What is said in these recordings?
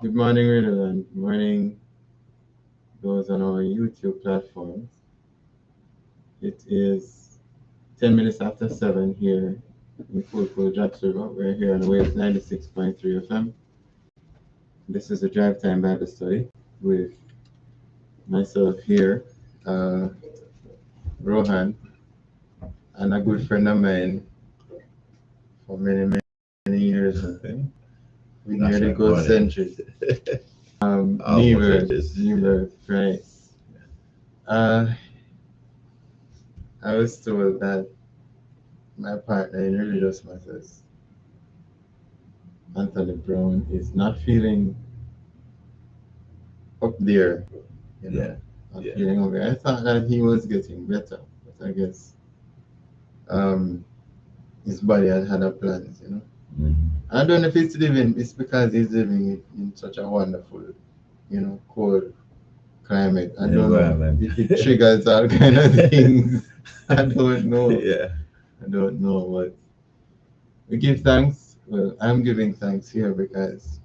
Good morning, Rohan. Good morning, those on our YouTube platforms. It is 10 minutes after 7 here in Cool Japs River. We're here on the waves 96.3 FM. This is a drive time Bible study with myself here, uh, Rohan, and a good friend of mine for many years, I think. We nearly go centuries. Nebert, right. Uh, I was told that my partner in religious matters, Anthony Brown, is not feeling up there, not feeling up there. I thought that he was getting better, but I guess um, his body had a plans. Mm-hmm. I don't know if it's because he's living in such a wonderful, cold climate. I don't know if it triggers all kind of things. I don't know. I don't know, but we give thanks. Well, I'm giving thanks here because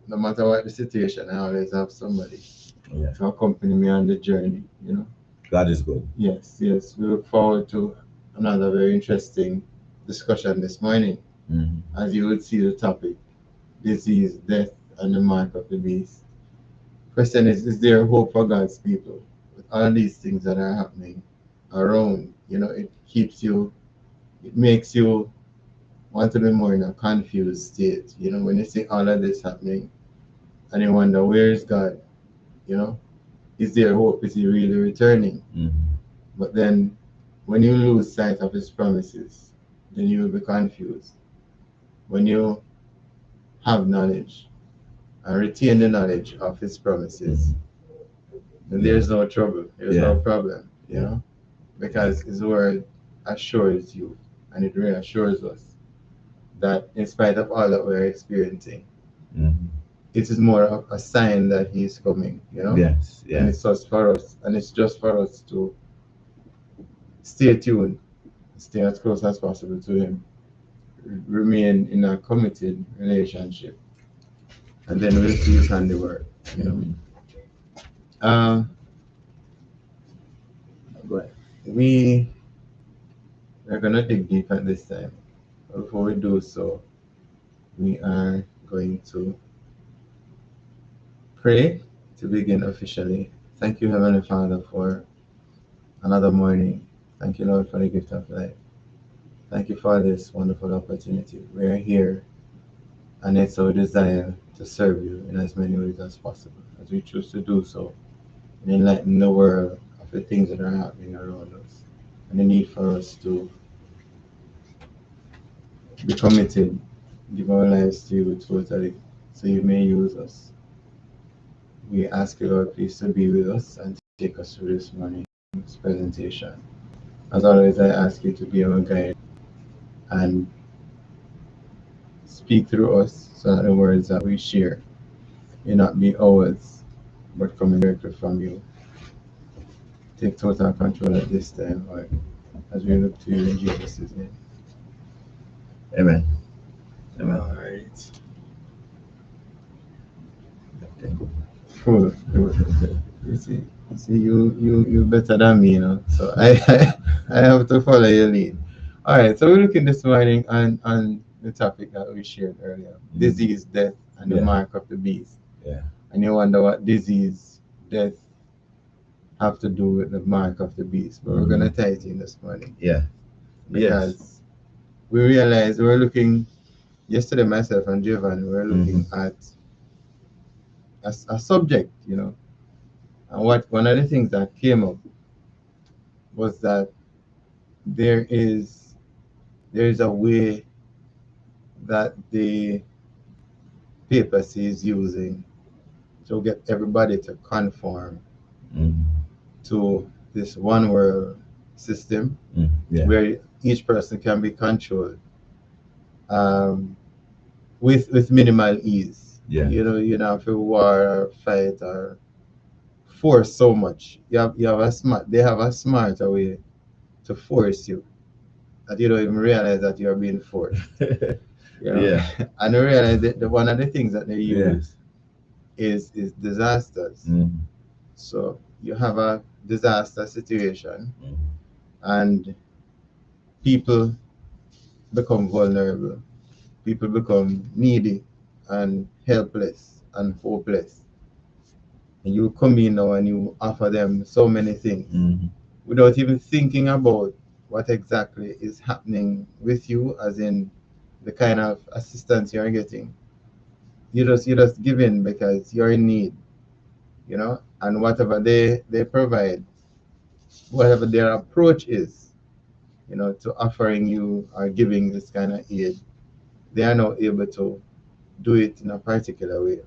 no matter what the situation, I always have somebody to accompany me on the journey. God is good. Yes. We look forward to another very interesting discussion this morning. Mm-hmm. As you would see the topic, disease, death, and the mark of the beast. Question is there hope for God's people? With all these things that are happening around, it makes you want to be more in a confused state. When you see all of this happening and you wonder, where is God? You know, is there hope? Is he really returning? Mm-hmm. But then when you lose sight of his promises, then you will be confused. When you have knowledge and retain the knowledge of his promises, then there's no trouble. There's no problem, because his word assures you and it reassures us that in spite of all that we're experiencing, Mm-hmm. it is more of a sign that he is coming. Yes. And it's just for us, and it's just for us to stay tuned, stay as close as possible to him, remain in a committed relationship, and then we'll see his handiwork. Uh, but we are gonna dig deep at this time. Before we do so, we are going to pray to begin officially. Thank you, Heavenly Father, for another morning. Thank you, Lord, for the gift of life. Thank you for this wonderful opportunity. We are here, and it's our desire to serve you in as many ways as possible. As we choose to do so, and enlighten the world of the things that are happening around us, and the need for us to be committed, give our lives to you totally, so you may use us. We ask you, Lord, please to be with us and take us through this morning's presentation. As always, I ask you to be our guide and speak through us so that the words that we share may not be ours, but coming directly from you. Take total control at this time, Lord, as we look to you in Jesus' name. Amen. All right. Cool. You better than me. So I have to follow your lead. All right. So we're looking this morning on the topic that we shared earlier: disease, death, and the mark of the beast. Yeah. And you wonder what disease, death have to do with the mark of the beast. But we're gonna tie it in this morning. Yeah. Because we realized we were looking yesterday. Myself and Giovanni were looking at a subject. And what one of the things that came up was that there is a way that the papacy is using to get everybody to conform to this one world system where each person can be controlled with minimal ease. You know, if you war or fight or force so much, they have a smarter way to force you that you don't even realize that you're being forced. And I realize that one of the things that they use is disasters. So you have a disaster situation, and people become vulnerable. People become needy and helpless and hopeless. And you come in now and you offer them so many things without even thinking about what exactly is happening with you, as in the kind of assistance you're getting. You just give in because you're in need, and whatever they provide, whatever their approach is, to offering you or giving this kind of aid, they are now able to do it in a particular way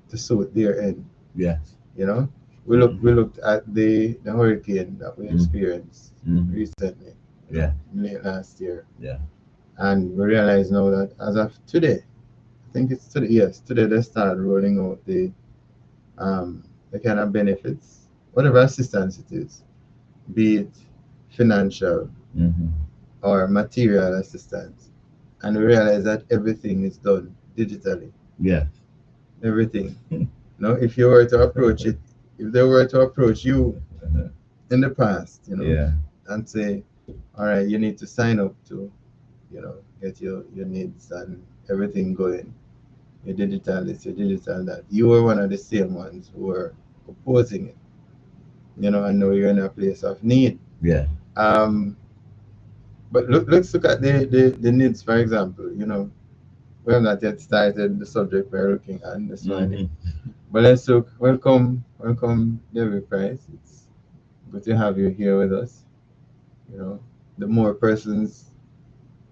to suit their end. Yes. You know, we looked at the hurricane that we experienced recently, Yeah. late last year, Yeah. and we realize now that as of today, I think it's today. Yes, today they start rolling out the kind of benefits, whatever assistance it is, be it financial or material assistance, and we realize that everything is done digitally. Yes. Everything. If you were to approach it, if they were to approach you in the past, Yeah. and say, all right, you need to sign up to, get your needs and everything going. Your digital this, your digital that. You were one of the same ones who were opposing it, and now you're in a place of need. Yeah. Um, but let's look at the needs, for example. We have not yet started the subject we're looking at this Friday. But let's look. Welcome, David Price. It's good to have you here with us. The more persons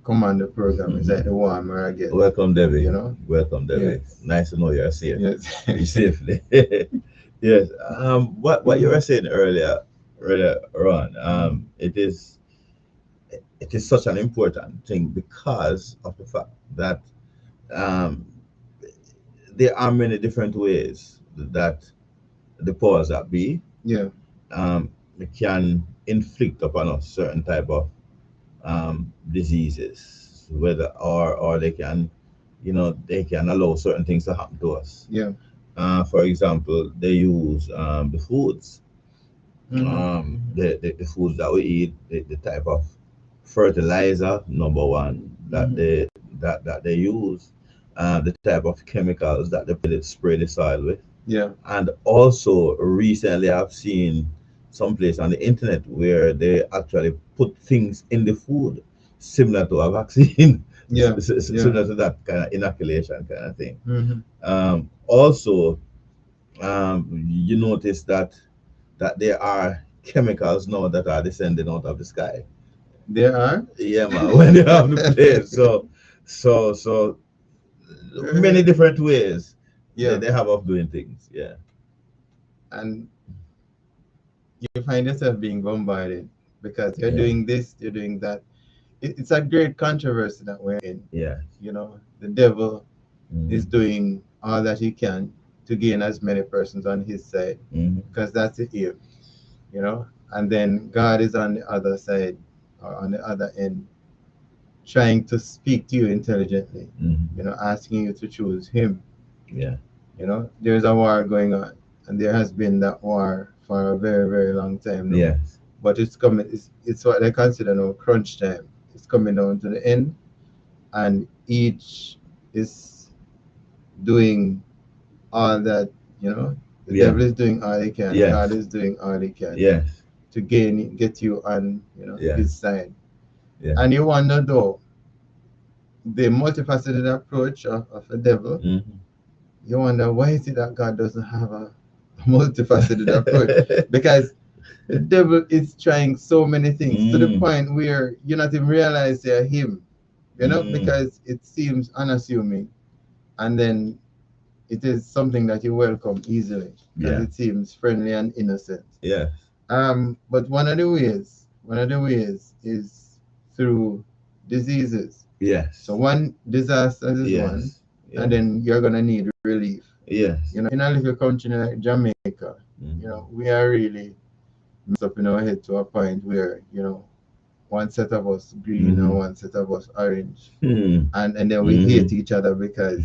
come on the program, it's like the warmer I get. Welcome, Debbie. Welcome, Debbie. Yes. Nice to know you're safe. Yes. You safely. Yes. What you were saying earlier, Ron. It is such an important thing because of the fact that um, there are many different ways that the powers that be Yeah. um, can inflict upon us certain type of diseases, whether or they can allow certain things to happen to us. Yeah. For example, they use the foods, the foods that we eat, the type of fertilizer, number one, that they use, the type of chemicals that they spray the soil with. Yeah. And also, recently, I've seen someplace on the internet where they actually put things in the food similar to a vaccine, Yeah. Yeah. similar to that kind of inoculation kind of thing. Mm-hmm. Also, you notice that there are chemicals now that are descending out of the sky. There are. Yeah, man, when they have the place. So many different ways Yeah. they have of doing things. Yeah. And you find yourself being bombarded because you're Yeah. doing this, you're doing that. It's a great controversy that we're in. Yeah. The devil is Mhm. doing all that he can to gain as many persons on his side, Mhm. because that's the aim, and then God is on the other side, or on the other end, trying to speak to you intelligently, Mhm. asking you to choose him. Yeah. There's a war going on, and there has been that war for a very, very long time now. Yes. But it's coming. It's what they consider now crunch time. It's coming down to the end, and each is doing all that. The Yeah. devil is doing all he can. Yes. God is doing all he can Yes. to get you on, Yeah. his side. Yeah. And you wonder though, the multifaceted approach of the devil. Mhm. You wonder, why is it that God doesn't have a multifaceted approach? Because the devil is trying so many things to the Mm. point where you not even realize they're him, because it seems unassuming, and then it is something that you welcome easily because Yeah. it seems friendly and innocent. Yes. But one of the ways is through diseases. Yes. So one disaster is one, Yes. and Yeah. then you're gonna need relief. Yes. In a little country like Jamaica, Mhm. we are really messed up in our head to a point where, one set of us green and Mhm. one set of us orange, Hmm. and then we hate Mhm. each other because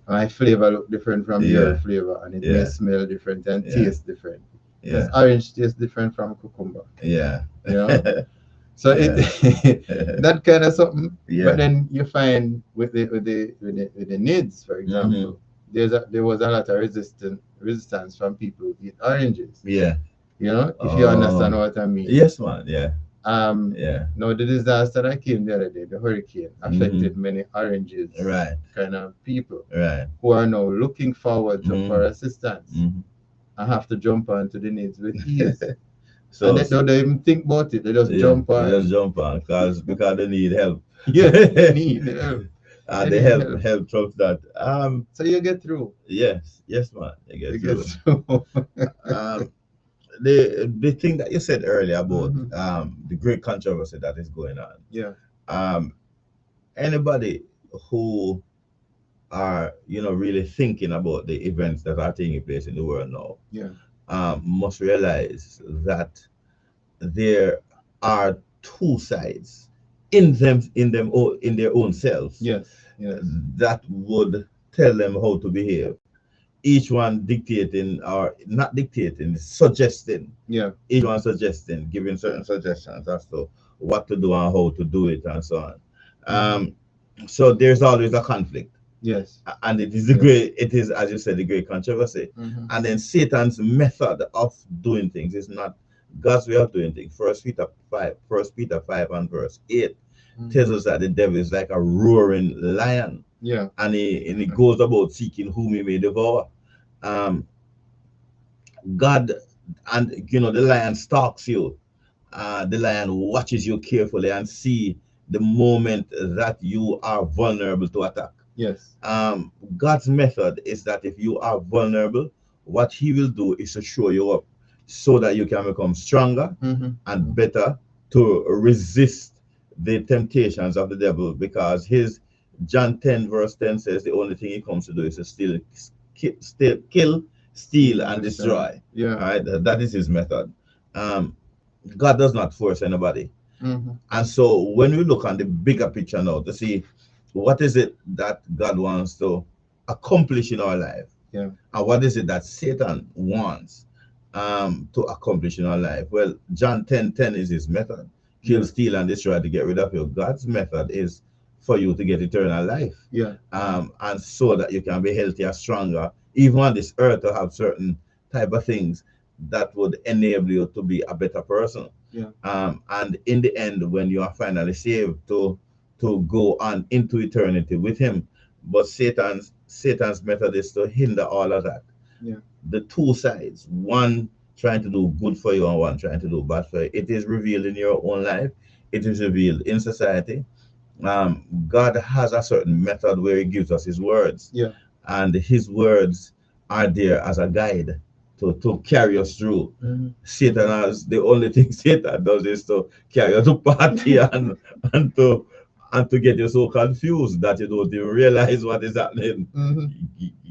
my flavor look different from your Yeah, flavor, and it may yeah, smell different and yeah, taste different. Because yeah, orange tastes different from cucumber, yeah, you know. So it yeah, that kind of something. But yeah. then you find with the needs, for Mm-hmm. example, there was a lot of resistance from people who eat oranges. Yeah. You know, if you understand Oh, what I mean. yes, man. Yeah, Um, yeah. now the disaster that came the other day, the hurricane, Mm-hmm. affected many oranges Right, kind of people right. who are now looking forward to for Mm-hmm. assistance Mm-hmm. and have to jump onto the needs with ease. And So, they don't even think about it. They just yeah, jump they just on. jump on because they need help. Yes, they need help. They The need help help. trumps that. So you get through. Yes, yes, man. You You get get through. through. Um, the thing that you said earlier about Hmm. the great controversy that is going on. Yeah, Um, Anybody who are really thinking about the events that are taking place in the world now yeah. must realize that there are two sides in their own selves Yes, yes. that would tell them how to behave, each one dictating or not dictating, suggesting, Yeah. each one suggesting, giving certain suggestions as to what to do and how to do it and so on. Hmm. So there's always a conflict, Yes, and it is yes. as you said, the great controversy. Hmm. And then Satan's method of doing things is not God's way of doing things. First Peter 5 and verse 8 tells Hmm. us that the devil is like a roaring lion, Yeah. and he goes about seeking whom he may devour. um God, and the lion stalks you. The lion watches you carefully and see the moment that you are vulnerable to attack. Yes. God's method is that if you are vulnerable, what He will do is to show you up so that you can become stronger Hmm. and Hmm. better to resist the temptations of the devil. Because his John 10 verse 10 says the only thing he comes to do is to kill, steal, Steal and and destroy. destroy. Yeah. All right, that is his method. Um, God does not force anybody. Hmm. And so when we look on the bigger picture now to see what is it that God wants to accomplish in our life, Yeah. and what is it that Satan wants to accomplish in our life. Well, John 10:10 is his method: kill, Yeah. steal, and destroy to get rid of you. God's method is for you to get eternal life, Yeah. Yeah. and so that you can be healthier, stronger, even on this earth, to have certain type of things that would enable you to be a better person. Yeah. And in the end, when you are finally saved, to go on into eternity with Him. But Satan's method is to hinder all of that. Yeah. The two sides, one trying to do good for you and one trying to do bad for you. It is revealed in your own life. It is revealed in society. God has a certain method where He gives us His words, Yeah. and His words are there as a guide to carry us through. Hmm. Satan has the only thing Satan does is to carry you to party and to and to get you so confused that you don't even realize what is happening. Hmm.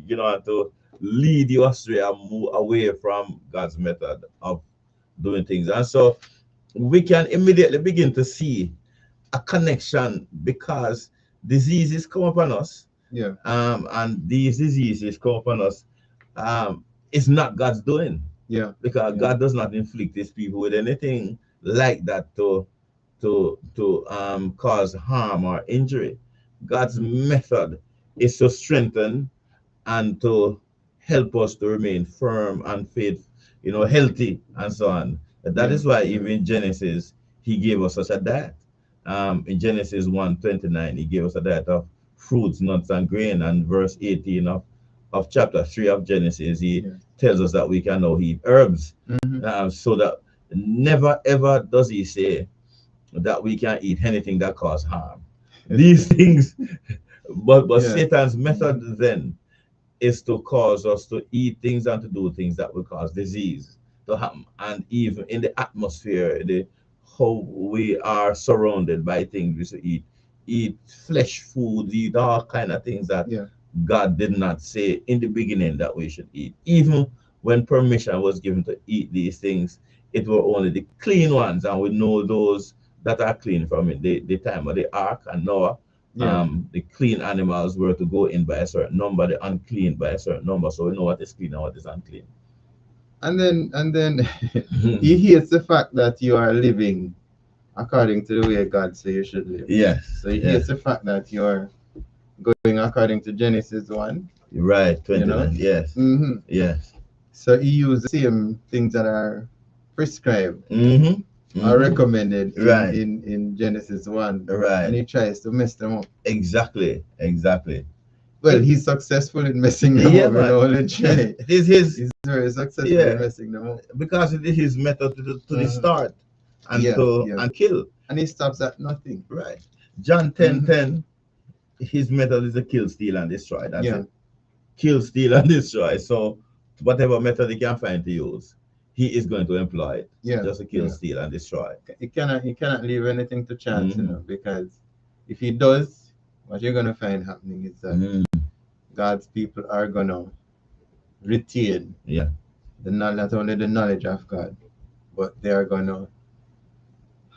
And to lead you astray and move away from God's method of doing things. And so we can immediately begin to see a connection, because diseases come upon us, Yeah. and these diseases come upon us. It's not God's doing, Yeah. because Yeah. God does not inflict His people with anything like that to cause harm or injury. God's Hmm. method is to strengthen and to help us to remain firm and faith, healthy and so on. That Yeah. is why Yeah. even in Genesis, He gave us such a diet. In Genesis 1:29, He gave us a diet of fruits, nuts, and grain. And verse 18 of chapter 3 of Genesis, He Yeah. tells us that we can now eat herbs. Hmm. So that never ever does He say that we can eat anything that causes harm. These things, but Yeah. Satan's Hmm. method then is to cause us to eat things and to do things that will cause disease to happen. And even in the atmosphere, the how we are surrounded by things we should eat flesh food, eat all kind of things that Yeah. God did not say in the beginning that we should eat. Even when permission was given to eat these things, it were only the clean ones, and we know those that are clean from it. The time of the ark and Noah, The clean animals were to go in by a certain number, the unclean by a certain number. So we know what is clean and what is unclean. And then he hates the fact that you are living according to the way God says you should live. Yes. So he hates the fact that you're going according to Genesis 1. Right, 29. You know? Yes. Yes. So he uses the same things that are prescribed or recommended in Genesis 1. Right. And he tries to mess them up. Exactly. Well, he's successful in messing them up. Man. He's very successful in messing them up. Because it is his method to the start and and kill. And he stops at nothing. Right. John 10:10, his method is to kill, steal, and destroy. That's it. Kill, steal, and destroy. So whatever method he can find to use, he is going to employ it. Just to kill, steal, and destroy. He cannot leave anything to chance, because if he does, what you're going to find happening is that God's people are going to retain not only the knowledge of God, but they are going to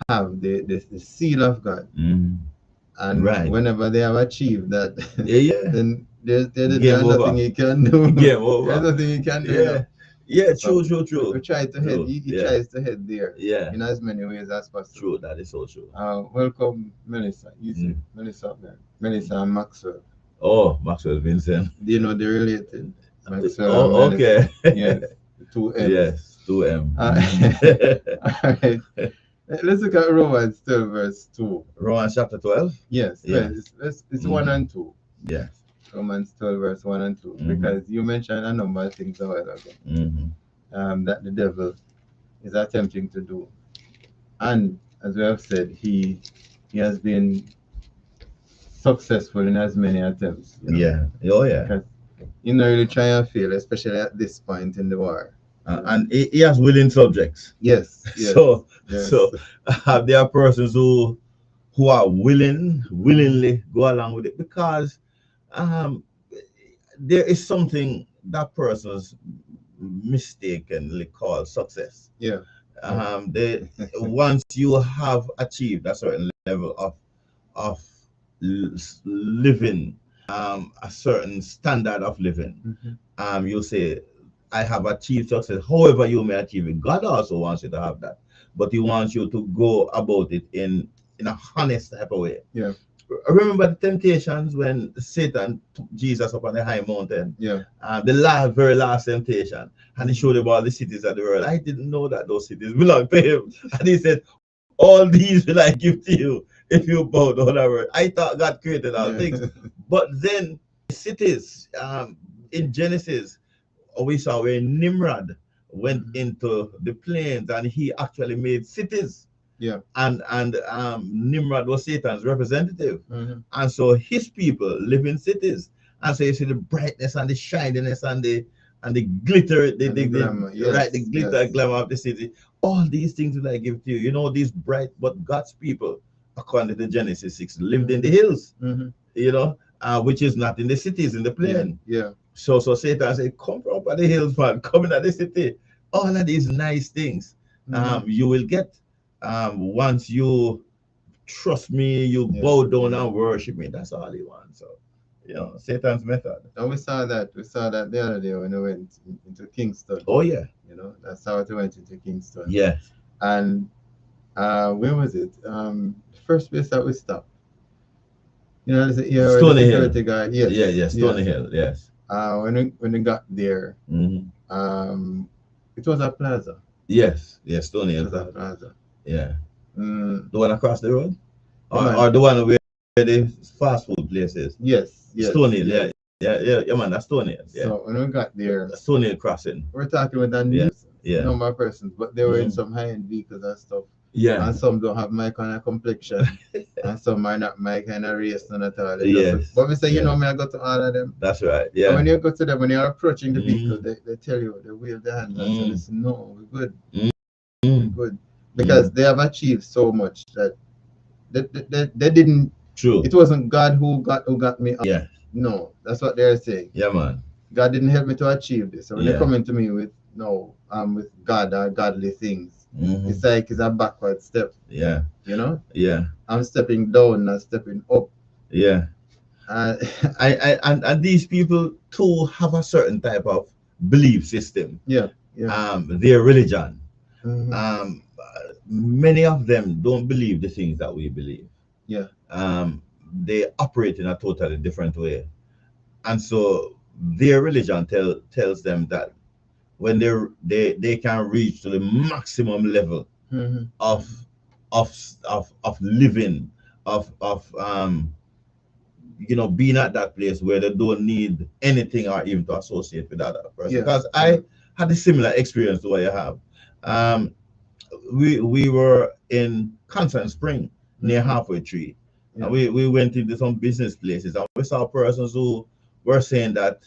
have the seal of God. And whenever they have achieved that, then there's nothing he can do. There's nothing he can do. True. We try to head. He tries to head there. In as many ways as possible. True, that is so true. Welcome, Melissa. You see, Melissa up there. Melissa and Maxwell. Oh, Maxwell Vincent. Do you know they're related? Maxwell. Oh, okay. Yes. 2 M. Yes, 2 M. All right. Let's look at Romans 12, verse 2. Romans chapter 12? Yes. It's 1 and 2. Yes. Romans 12, verse 1 and 2. Because you mentioned a number of things a while ago that the devil is attempting to do. And as we have said, he has been successful in as many attempts. Because he's not really trying to fail, especially at this point in the war. And he has willing subjects. Yes. So there are persons who are willingly go along with it, because there is something that person's mistakenly called success. Once you have achieved a certain level of living, a certain standard of living, you say, I have achieved success. However you may achieve it, God also wants you to have that, but he wants you to go about it in a honest type of way. Remember the temptations when Satan took Jesus up on the high mountain? The very last temptation, and he showed him all the cities of the world. I didn't know that those cities belonged to him. And he said, all these will I give to you if you bow down the word. I thought God created all things. But then cities, in Genesis, we saw where Nimrod went into the plains and he actually made cities. And Nimrod was Satan's representative. And so his people live in cities. And so you see the brightness and the shininess and the glitter, the glitter and glamour of the city. All these things will I give to you. You know, these bright, but God's people, according to Genesis 6, lived in the hills, which is not in the cities, in the plain. So Satan said, come from up the hills, man, come in at the city. All of these nice things you will get once you trust me, you bow down and worship me. That's all he wants. So, Satan's method. And we saw that the other day when we went into Kingston. Oh, yeah. That's how we went into Kingston. Yes. And where was it? The first place that we stopped. Stony Hill. Guy. Yes. Stony Hill, yes. When we got there, it was a plaza. Yes, Stony Hill. It was a plaza. Yeah. The one across the road? Or the one where the fast food place is? Yes. Stony Hill, yeah, man, that's Stony Hill. Yeah. So when we got there, Stony Hill crossing. We're talking with a number of persons, but they were in some high-end vehicles and stuff. And some don't have my kind of complexion, and some are not my kind of race, none at all. But we say, me, I go to all of them. That's right. Yeah. And when you go to them, when you're approaching the vehicle, they tell you, they wave their hands and say, listen, no, we're good. We're good. Because they have achieved so much that they didn't. True. It wasn't God who got me up. Yeah. No, that's what they're saying. Yeah, man. God didn't help me to achieve this. So when they're coming to me with with God or godly things, it's like it's a backward step. Yeah. Yeah. I'm stepping down, not stepping up. Yeah. Uh, And these people too have a certain type of belief system. yeah, yeah. Their religion. Hmm. Many of them don't believe the things that we believe. Yeah, Um, they operate in a totally different way, and so their religion tells them that when they can reach to the maximum level hmm, of of living, of being at that place where they don't need anything or even to associate with that other person. yeah, Because yeah. I had a similar experience to what you have. Um, we were in Constant Spring near Hmm. Halfway Tree, and Yeah, we went into some business places, and we saw persons who were saying that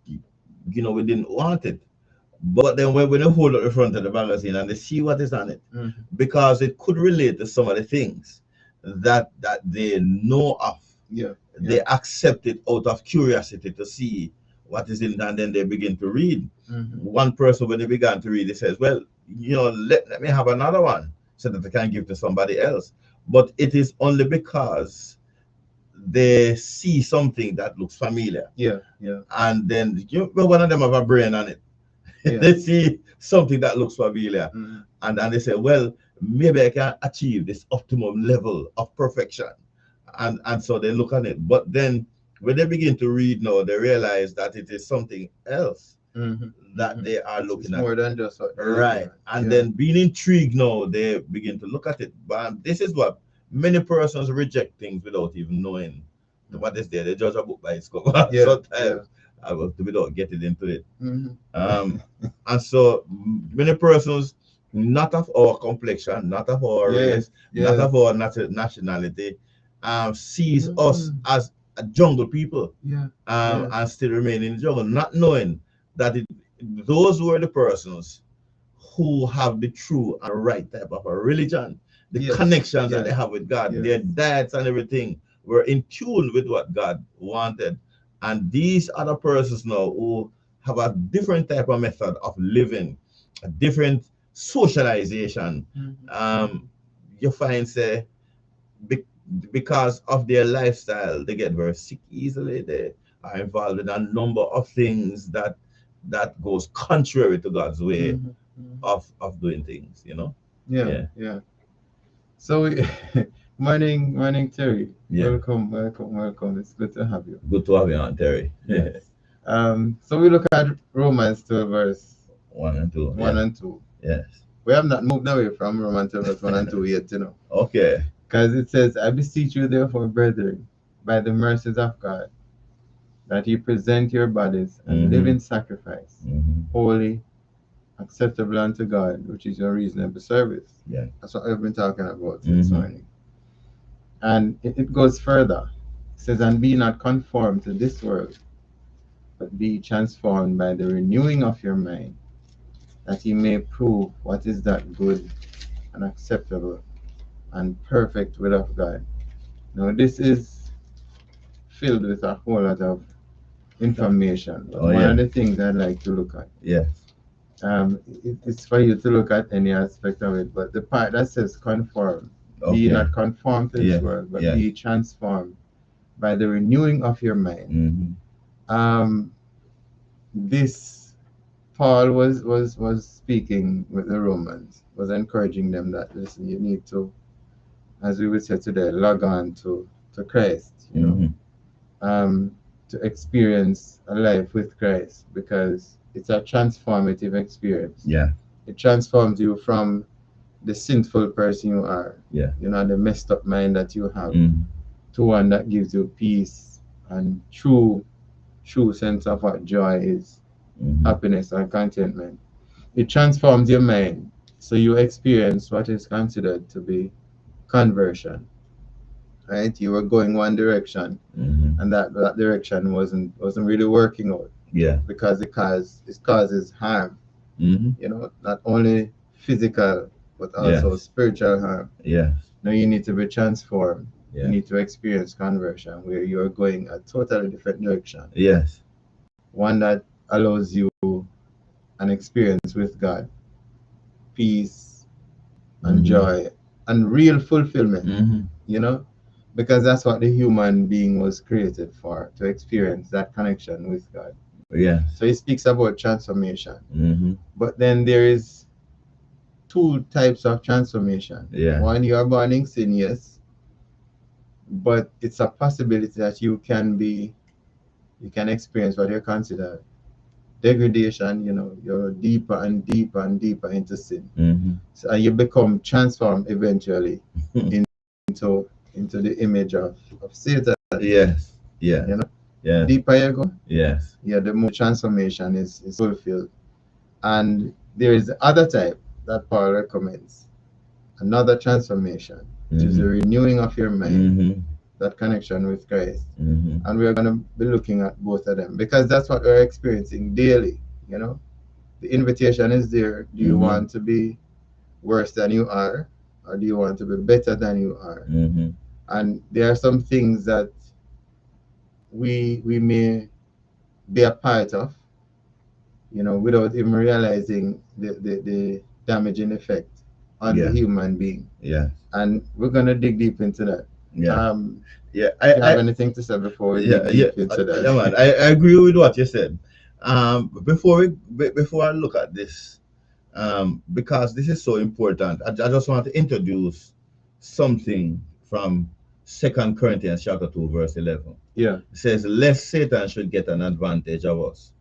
we didn't want it. But then when they hold up the front of the magazine and they see what is on it, hmm, because it could relate to some of the things that they know of, yeah, yeah. they accept it out of curiosity to see what is in it, and then they begin to read. Hmm. One person, when they began to read, he says, well, let me have another one so that I can give to somebody else. But it is only because they see something that looks familiar. Yeah, yeah, And then one of them have a brain on it. yeah. They see something that looks familiar, Hmm. and they say, well, maybe I can achieve this optimum level of perfection. And so they look at it. But then when they begin to read now, they realize that it is something else Hmm. that Hmm. they are It's looking at. more than just what they're looking Right. at. And Yeah. then being intrigued now, they begin to look at it. But this is what many persons reject things without even knowing what is there. They judge a book by its cover Yeah, yeah. sometimes, without getting into it. Hmm. Um, and so many persons, not of our complexion, not of our Yes, race, not yes. of our nationality, sees us Hmm. as a jungle people, Yeah, yeah. and still remain in the jungle, not knowing that those were the persons who have the true and right type of a religion, the Yes, connections that they yes, have with God, yes. their diets and everything were in tune with what God wanted. And these other persons now who have a different type of method of living, a different socialization, Hmm. um, you find say be- because of their lifestyle, they get very sick easily. They are involved in a number of things that goes contrary to God's way Hmm. Hmm. of doing things. Yeah, Yeah, yeah. So, morning, Terry. yeah. Welcome, welcome, welcome. It's good to have you. Good to have you on, Terry. Yes. So we look at Romans 12, verse One and two. 1 Yeah. and 2. Yes. We have not moved away from Romans 12, verse 1 and 2 yet. Okay. Because it says, I beseech you, therefore, brethren, by the mercies of God, that you present your bodies a Mm-hmm. living sacrifice, Mm-hmm. holy, acceptable unto God, which is your reasonable service. Yeah. That's what I've been talking about this Mm-hmm. morning. And it goes further. It says, and be not conformed to this world, but be transformed by the renewing of your mind, that ye may prove what is that good and acceptable and perfect will of God. Now, this is filled with a whole lot of information, but Oh one of yeah. the things I'd like to look at, Yes. it's for you to look at any aspect of it, but the part that says conform, be Okay. not conformed to this Yes. world, but Yes. be transformed by the renewing of your mind. Mm-hmm. Um, this Paul was speaking with the Romans, was encouraging them that listen, you need to, as we would say today, log on to Christ, Mm-hmm. um, to experience a life with Christ, because it's a transformative experience. Yeah. It transforms you from the sinful person you are, Yeah. the messed up mind that you have, Mm-hmm. to one that gives you peace and true sense of what joy is, Mm-hmm. happiness and contentment. It transforms your mind so you experience what is considered to be conversion. Right? You were going one direction, Mm-hmm. and that direction wasn't really working out, Yeah. because it causes harm. Mm-hmm. Not only physical but also Yes. spiritual harm. Yes. Now you need to be transformed. You Yeah. need to experience conversion where you are going a totally different direction, Yes. one that allows you an experience with God, peace and Mm-hmm. joy and real fulfillment. Mm-hmm. You know, because that's what the human being was created for, to experience that connection with God. Yeah. So he speaks about transformation. Mm-hmm. But then there is two types of transformation. Yeah. One, you are born in sin, yes, but it's a possibility that you can experience what you consider degradation. You're deeper and deeper and deeper into sin. Mm-hmm. So, and you become transformed eventually into the image of Satan. Yes. Yeah. Yeah. Deeper you go, Yes. the more transformation is fulfilled. And there is the other type that Paul recommends, another transformation, which is the renewing of your mind, Mm-hmm. that connection with Christ. Mm-hmm. And we're going to be looking at both of them because that's what we're experiencing daily. The invitation is there. Do you want to be worse than you are, or do you want to be better than you are? Mm-hmm. And there are some things that we may be a part of, without even realizing the damaging effect on the human being. Yeah. And we're gonna dig deep into that. Yeah. Yeah. Do you have anything to say before we dig deep into that? Yeah, man. I agree with what you said. Before I look at this, because this is so important, I just want to introduce something from 2 Corinthians chapter 2, verse 11. Yeah. It says, lest Satan should get an advantage of us,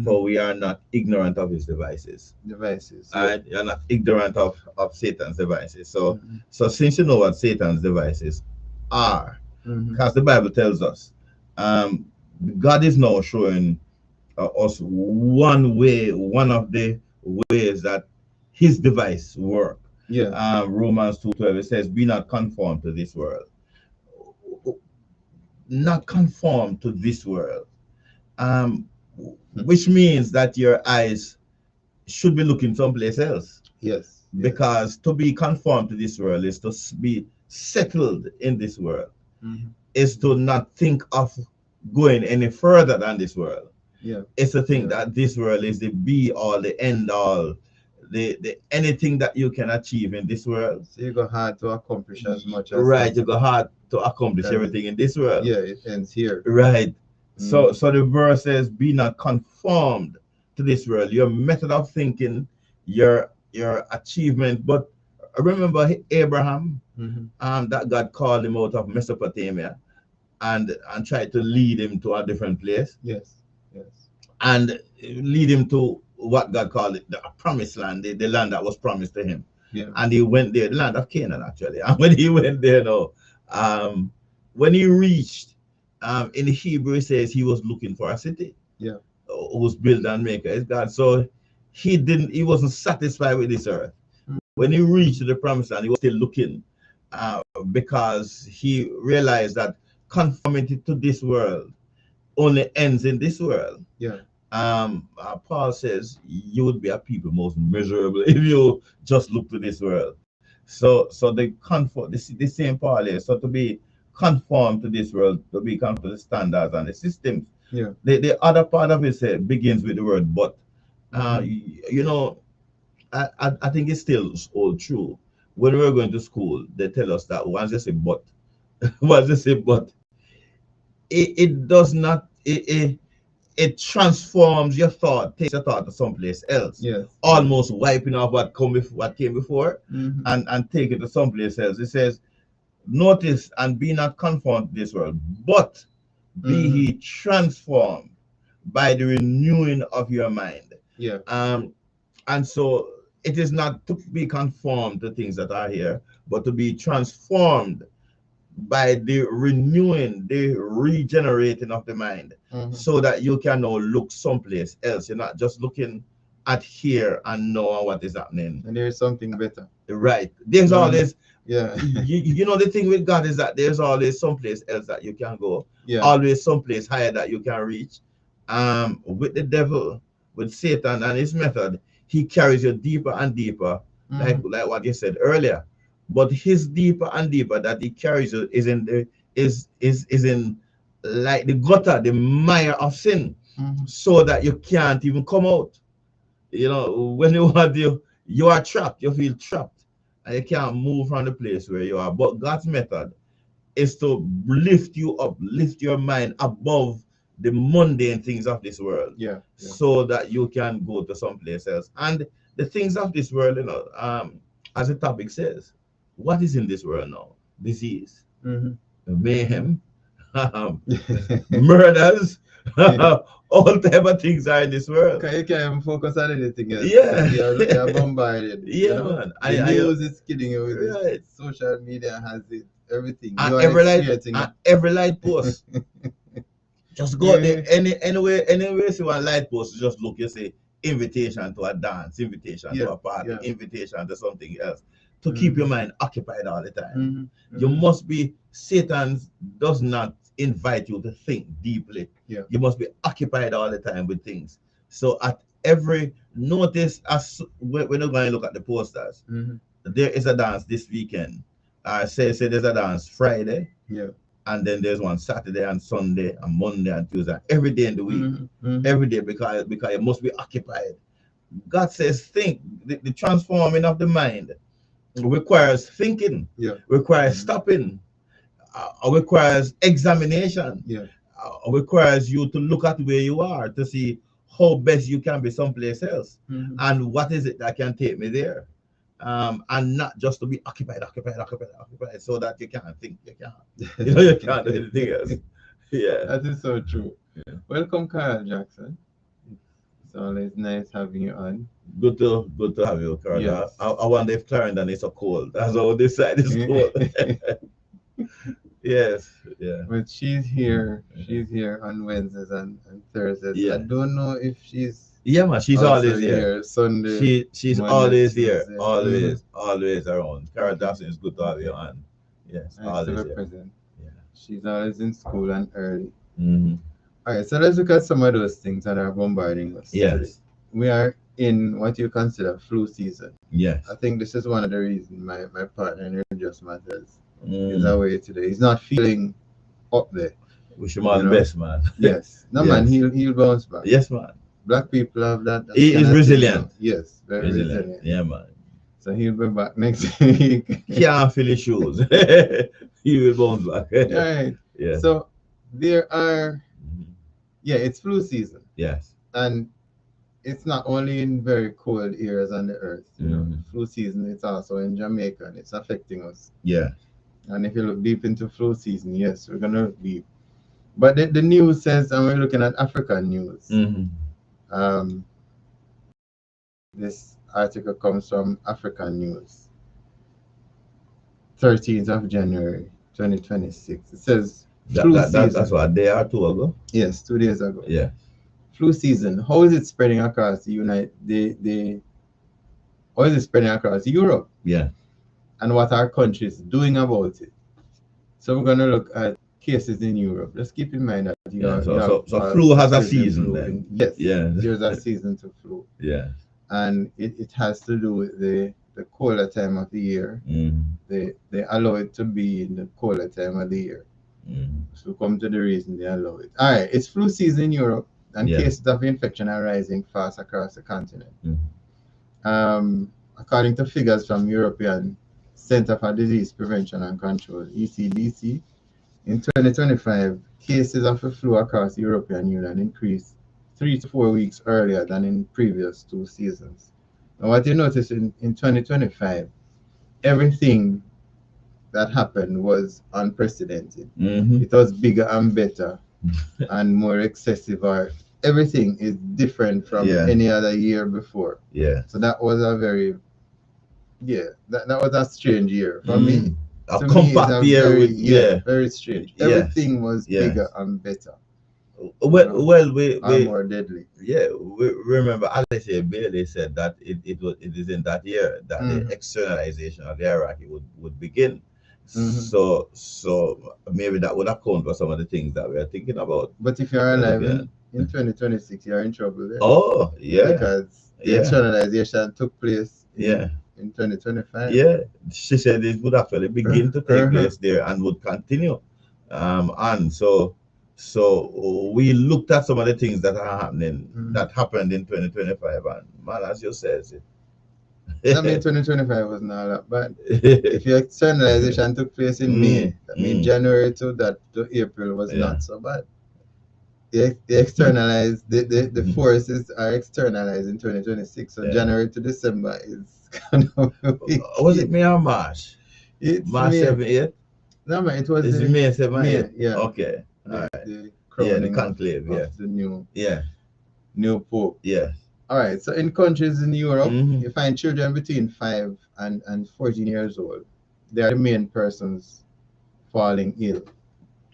for we are not ignorant of his devices. Yeah. You're not ignorant of Satan's devices. So since you know what Satan's devices are, because the Bible tells us, God is now showing us one of the ways that his device work. Yeah. Romans 2:12, it says, be not conformed to this world. Not conform to this world. Which means that your eyes should be looking someplace else. Yes. Because to be conformed to this world is to be settled in this world. Is to not think of going any further than this world. Yeah. It's to think that this world is the be all, the end all, the anything that you can achieve in this world. So you go hard to accomplish as much as right. You go hard to accomplish everything in this world. Yeah, it ends here. Right. So the verse says, be not conformed to this world. Your method of thinking, your achievement. But remember Abraham, that God called him out of Mesopotamia and tried to lead him to a different place. Yes. And lead him to what God called it, the promised land, the land that was promised to him. Yeah. And he went there, the land of Canaan actually. And when he went there when he reached, in the Hebrew it says he was looking for a city. Yeah. Whose builder and maker is God. So he wasn't satisfied with this earth. When he reached the promised land, he was still looking, because he realized that conformity to this world only ends in this world. Yeah. Paul says you would be a people most miserable if you just look to this world. So the comfort, the same Paul is. So to be conformed to this world, to be conformed to the standards and the systems. Yeah. The other part of it begins with the word but. I think it's still all true. When we were going to school, they tell us that once they say but, it does not, it transforms your thought, takes your thought to someplace else. Yes. Almost wiping off what came before, and take it to someplace else. It says, notice and be not conformed to this world, but be ye transformed by the renewing of your mind. Yeah. And so it is not to be conformed to things that are here, but to be transformed by the renewing, the regenerating of the mind, so that you can now look someplace else. You're not just looking at here and know what is happening. And there's something better. Right. There's always, yeah. The thing with God is that there's always someplace else that you can go. Yeah. Always someplace higher that you can reach. With the devil, with Satan and his method, he carries you deeper and deeper, like what you said earlier. But his deeper and deeper that he carries you is in like the gutter, the mire of sin, so that you can't even come out. When you are trapped, you feel trapped, and you can't move from the place where you are. But God's method is to lift you up, lift your mind above the mundane things of this world, so that you can go to someplace else. And the things of this world, as the topic says, what is in this world now? Disease, mayhem, murders, all type of things are in this world. You can't even focus on anything else. Yeah. You're bombarded. Yeah, man. The news is kidding you with it. Social media has it. Everything. And every light post. Just go there. Anywhere see one light post, just look, you say invitation to a dance, invitation to a party, invitation to something else. To keep your mind occupied all the time. You must be, Satan does not invite you to think deeply. You must be occupied all the time with things. So at every notice, as we're not going to look at the posters, there is a dance this weekend. Say there's a dance Friday, and then there's one Saturday and Sunday and Monday and Tuesday, every day in the week, every day, because you must be occupied. God says think. The transforming of the mind requires thinking, requires stopping, requires examination, requires you to look at where you are to see how best you can be someplace else, and what is it that can take me there, and not just to be occupied, so that you can't think, you can't do anything else. That is so true. Welcome, Carl Jackson. It's always nice having you on. Good to have you, Carl. Yes. I wonder if Clarendon is so cold. That's all this side is cold. Yes, but she's here. She's here on Wednesdays and Thursdays. I don't know if she's man, she's always here. Sunday. She's Monday, always Tuesday. here. Always around. Carol Jackson, is good to have you on. Yes, always here. Present. She's always in school and early. All right, so let's look at some of those things that are bombarding us. Yes. We are in what you consider flu season. Yes. I think this is one of the reasons my partner in Just Matters is away today. He's not feeling up there. Wish him all the best, man. Yes. No, man, he'll bounce back. Yes, man. Black people have that. He is resilient. Yes, very resilient. Yeah, man. So he'll be back next week. Can't feel his shoes. He will bounce back. Right. Yeah. So there are, it's flu season. Yes. And it's not only in very cold areas on the earth. Flu season, it's also in Jamaica, and it's affecting us. Yeah. And if you look deep into flu season, yes, we're going to look deep. But the news says, and we're looking at African news. This article comes from African News, 13th of January, 2026. It says, that's what, a day or two ago? Yes, 2 days ago. Yeah. Flu season. How is it spreading across how is it spreading across Europe? Yeah. And what our countries doing about it. So we're going to look at cases in Europe. Just keep in mind that so flu has a season then. Yes. Yeah. There's a season to flu. Yeah. And it has to do with the colder time of the year. They allow it to be in the colder time of the year. So come to the reason they allow it. All right, it's flu season in Europe, and cases of infection are rising fast across the continent. According to figures from European Center for Disease Prevention and Control, ECDC, in 2025, cases of the flu across the European Union increased 3 to 4 weeks earlier than in previous 2 seasons. Now, what you notice in 2025, everything that happened was unprecedented. It was bigger and better and more excessive. Everything is different from any other year before. Yeah. So that was a very, that was a strange year for me. A compact year. Very strange. Everything was bigger and better. Well, we more deadly. Yeah, we remember Alice Bailey said that it is in that year that the externalization of the hierarchy would begin. So maybe that would account for some of the things that we are thinking about. But if you're alive in 2026, you're in trouble there. Oh, yeah. Because the externalization took place in 2025. Yeah, she said it would actually begin to take place there and would continue. And so we looked at some of the things that are happening, that happened in 2025, and man, as you said, I mean, 2025 wasn't all that bad. If your externalization took place in May, that means January to April was not so bad. The externalized, the forces are externalized in 2026. So January to December is kind of was it May or March? It's March May. 7, 8? No, man, it was It's May 7, 8. yeah. Okay. The the crowning conclave, of the new pope. Yeah. All right. So in countries in Europe, you find children between 5 and 14 years old. They are the main persons falling ill.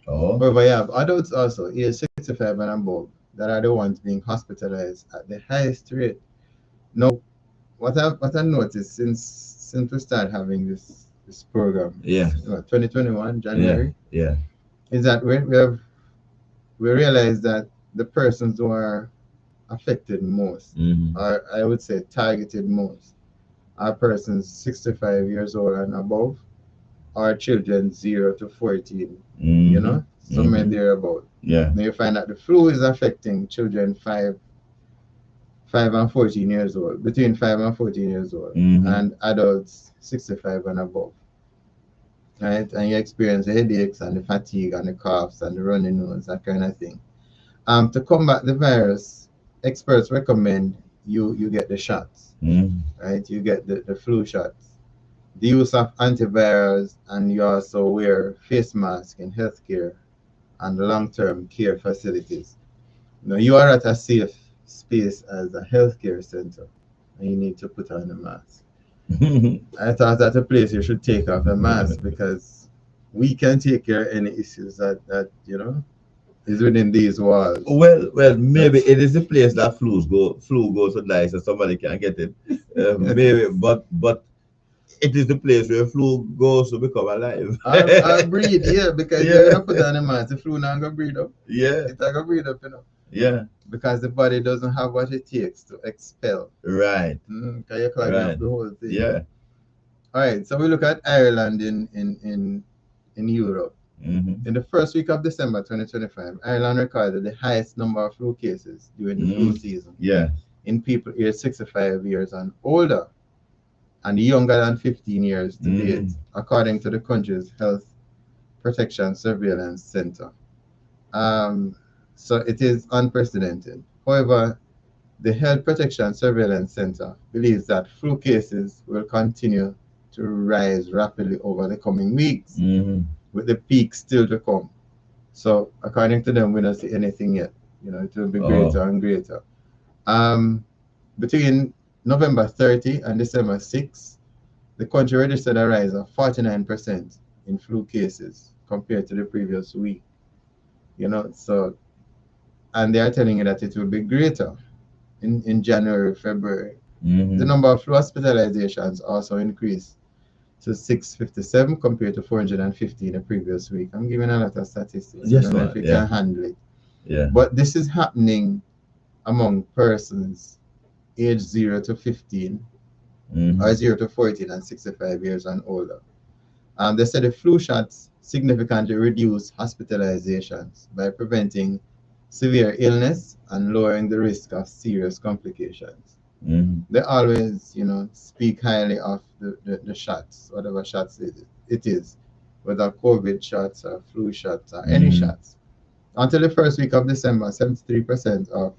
Oh. However, you have adults also, age 65 and above, that are the ones being hospitalized at the highest rate. Now, what I noticed since we started having this program, 2021 January, is that we realized that the persons who are affected most, or I would say targeted most, are persons 65 years old and above, or children 0 to 14, you know, somewhere thereabout. Yeah. Now you find that the flu is affecting children 5 and 14 years old, between 5 and 14 years old, and adults 65 and above. Right? And you experience the headaches and the fatigue and the coughs and the runny nose, that kind of thing. To combat the virus, experts recommend you get the shots, right? You get the flu shots. The use of antivirals, and you also wear face masks in healthcare and long-term care facilities. Now, you are at a safe space as a healthcare center, and you need to put on a mask. I thought at a place you should take off a mask, because we can take care of any issues that is within these walls. Well, maybe it is the place that flu goes to die, so somebody can get it. Maybe, but it is the place where flu goes to become alive. I breathe, because you're gonna put on a mask, the flu not gonna breathe up. Yeah. It's not gonna breathe up, Yeah. Because the body doesn't have what it takes to expel. Right. Because you're clogging up the whole thing. Yeah. All right, so we look at Ireland in Europe. In the first week of December 2025, Ireland recorded the highest number of flu cases during the flu season. Yeah. In people aged 65 years and older, and younger than 15 years to date, according to the country's Health Protection Surveillance Center. So it is unprecedented. However, the Health Protection Surveillance Center believes that flu cases will continue to rise rapidly over the coming weeks, with the peak still to come. So according to them, we don't see anything yet. It will be greater and greater. Between November 30 and December 6, the country registered a rise of 49% in flu cases compared to the previous week. So, and they are telling you that it will be greater in January, February. The number of flu hospitalizations also increased to 657 compared to 450 in the previous week. I'm giving a lot of statistics. I don't know if you can handle it. Yeah. But this is happening among persons aged 0 to 15, or 0 to 14 and 65 years and older. They said the flu shots significantly reduce hospitalizations by preventing severe illness and lowering the risk of serious complications. They always, speak highly of the shots, whatever shots it is, whether COVID shots or flu shots or any shots. Until the first week of December, 73% of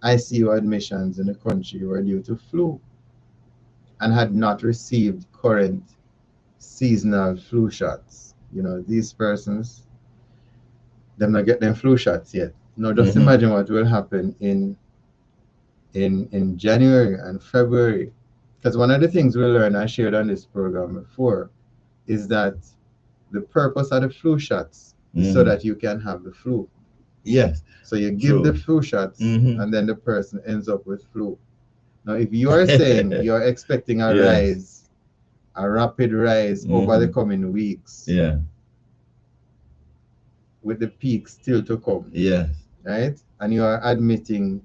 ICU admissions in the country were due to flu and had not received current seasonal flu shots. These persons, them not get them flu shots yet. Just imagine what will happen in January and February. Because one of the things we learned, I shared on this program before, is that the purpose of the flu shots is so that you can have the flu. Yes. So you give the flu shots, and then the person ends up with flu. Now, if you are saying you're expecting a rise, a rapid rise over the coming weeks, with the peak still to come, right? And you are admitting,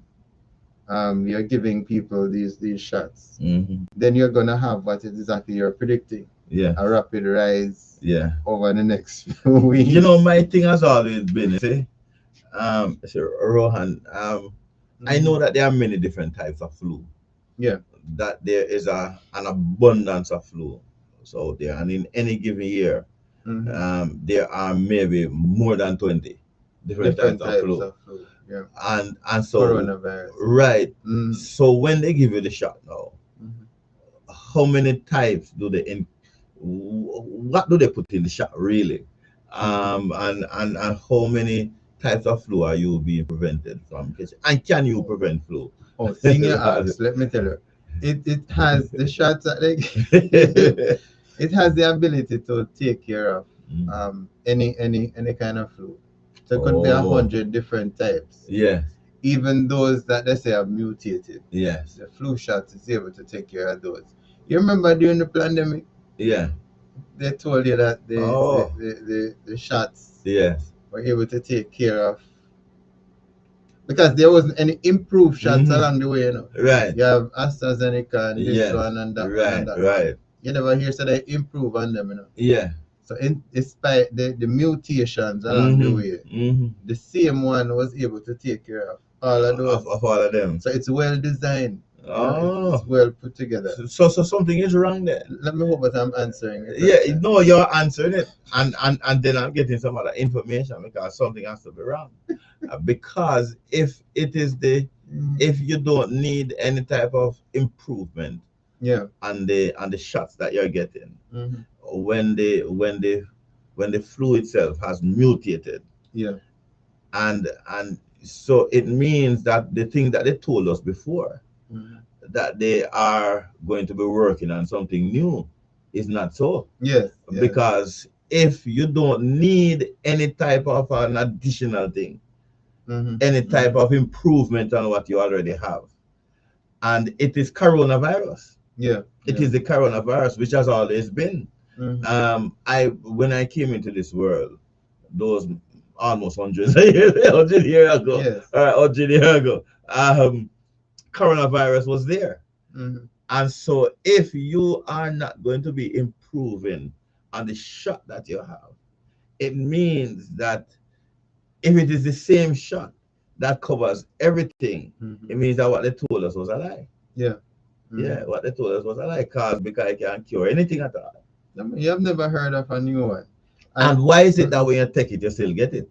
you're giving people these shots, then you're gonna have what exactly you're predicting. A rapid rise over the next few weeks. My thing has always been, Rohan, I know that there are many different types of flu. Yeah. that there is an abundance of flu so there, and in any given year, there are maybe more than 20 different types of flu. Yeah. And so Coronavirus. right. So when they give you the shot now, how many types do they what do they put in the shot really? And how many types of flu are you being prevented from catching? And can you prevent flu? Oh, senior arts, let me tell you, it has the shots that they it has the ability to take care of any kind of flu. So it could be 100 different types. Yeah. Even those that they say have mutated. Yes. The flu shot is able to take care of those. You remember during the pandemic? Yeah. They told you that the shots were able to take care of, because there wasn't any improved shots along the way, you know. Right. You have AstraZeneca and this one and that one and that one. You never hear so they improve on them, you know. Yeah. So despite the mutations along the way, the same one was able to take care of all of those. Of all of them. So it's well designed. It's well put together. So something is wrong there. Let me hope that I'm answering it. Yeah, no, you're answering it. And then I'm getting some other information because something has to be wrong. Because if it is if you don't need any type of improvement on the shots that you're getting, when the flu itself has mutated, and so it means that the thing that they told us before, that they are going to be working on something new, is not so. Yes. Because if you don't need any type of an additional thing, any type of improvement on what you already have, and it is coronavirus. It is the coronavirus, which has always been. When I came into this world, those almost 100 years ago, 100 years ago, coronavirus was there. And so if you are not going to be improving on the shot that you have, it means that if it is the same shot that covers everything, it means that what they told us was a lie. Yeah, what they told us was a lie, because it can't cure anything at all. You have never heard of a new one. And why is it that when you take it, you still get it?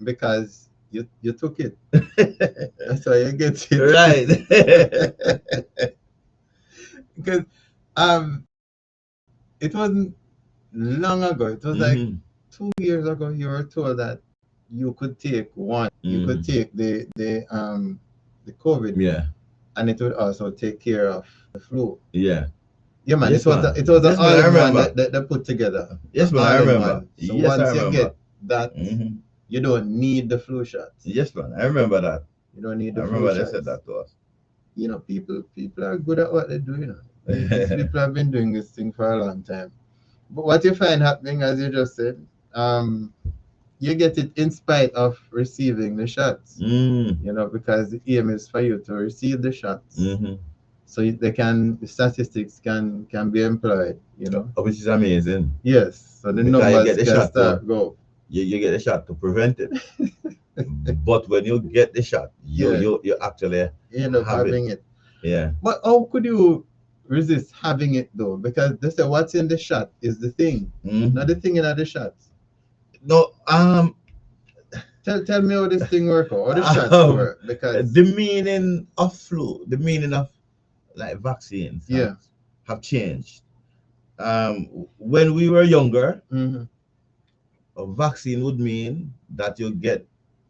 Because you took it. That's why you get it. Right. Because it wasn't long ago. It was like 2 years ago. You were told that you could take one. You could take the COVID. And it would also take care of the flu. Yeah, man. Yes, it was an all-in-one that they put together. Yes, man. I remember. So once you get that, you don't need the flu shots. Yes, man. I remember that. You don't need the flu shots. I remember they said that to us. You know, people are good at what they do, you know. These people have been doing this thing for a long time. But what you find happening, as you just said, you get it in spite of receiving the shots. You know, because the aim is for you to receive the shots. So the statistics can be employed, you know. Which is amazing. Yes. So the numbers can start go. You get the shot to prevent it. But when you get the shot, you actually end up having it. Yeah. But how could you resist having it though? Because they say what's in the shot is the thing, not the thing in the shots. No, tell me how this thing work or how the shots work. Because the meaning of flu, the meaning of like vaccines have changed. When we were younger, a vaccine would mean that you get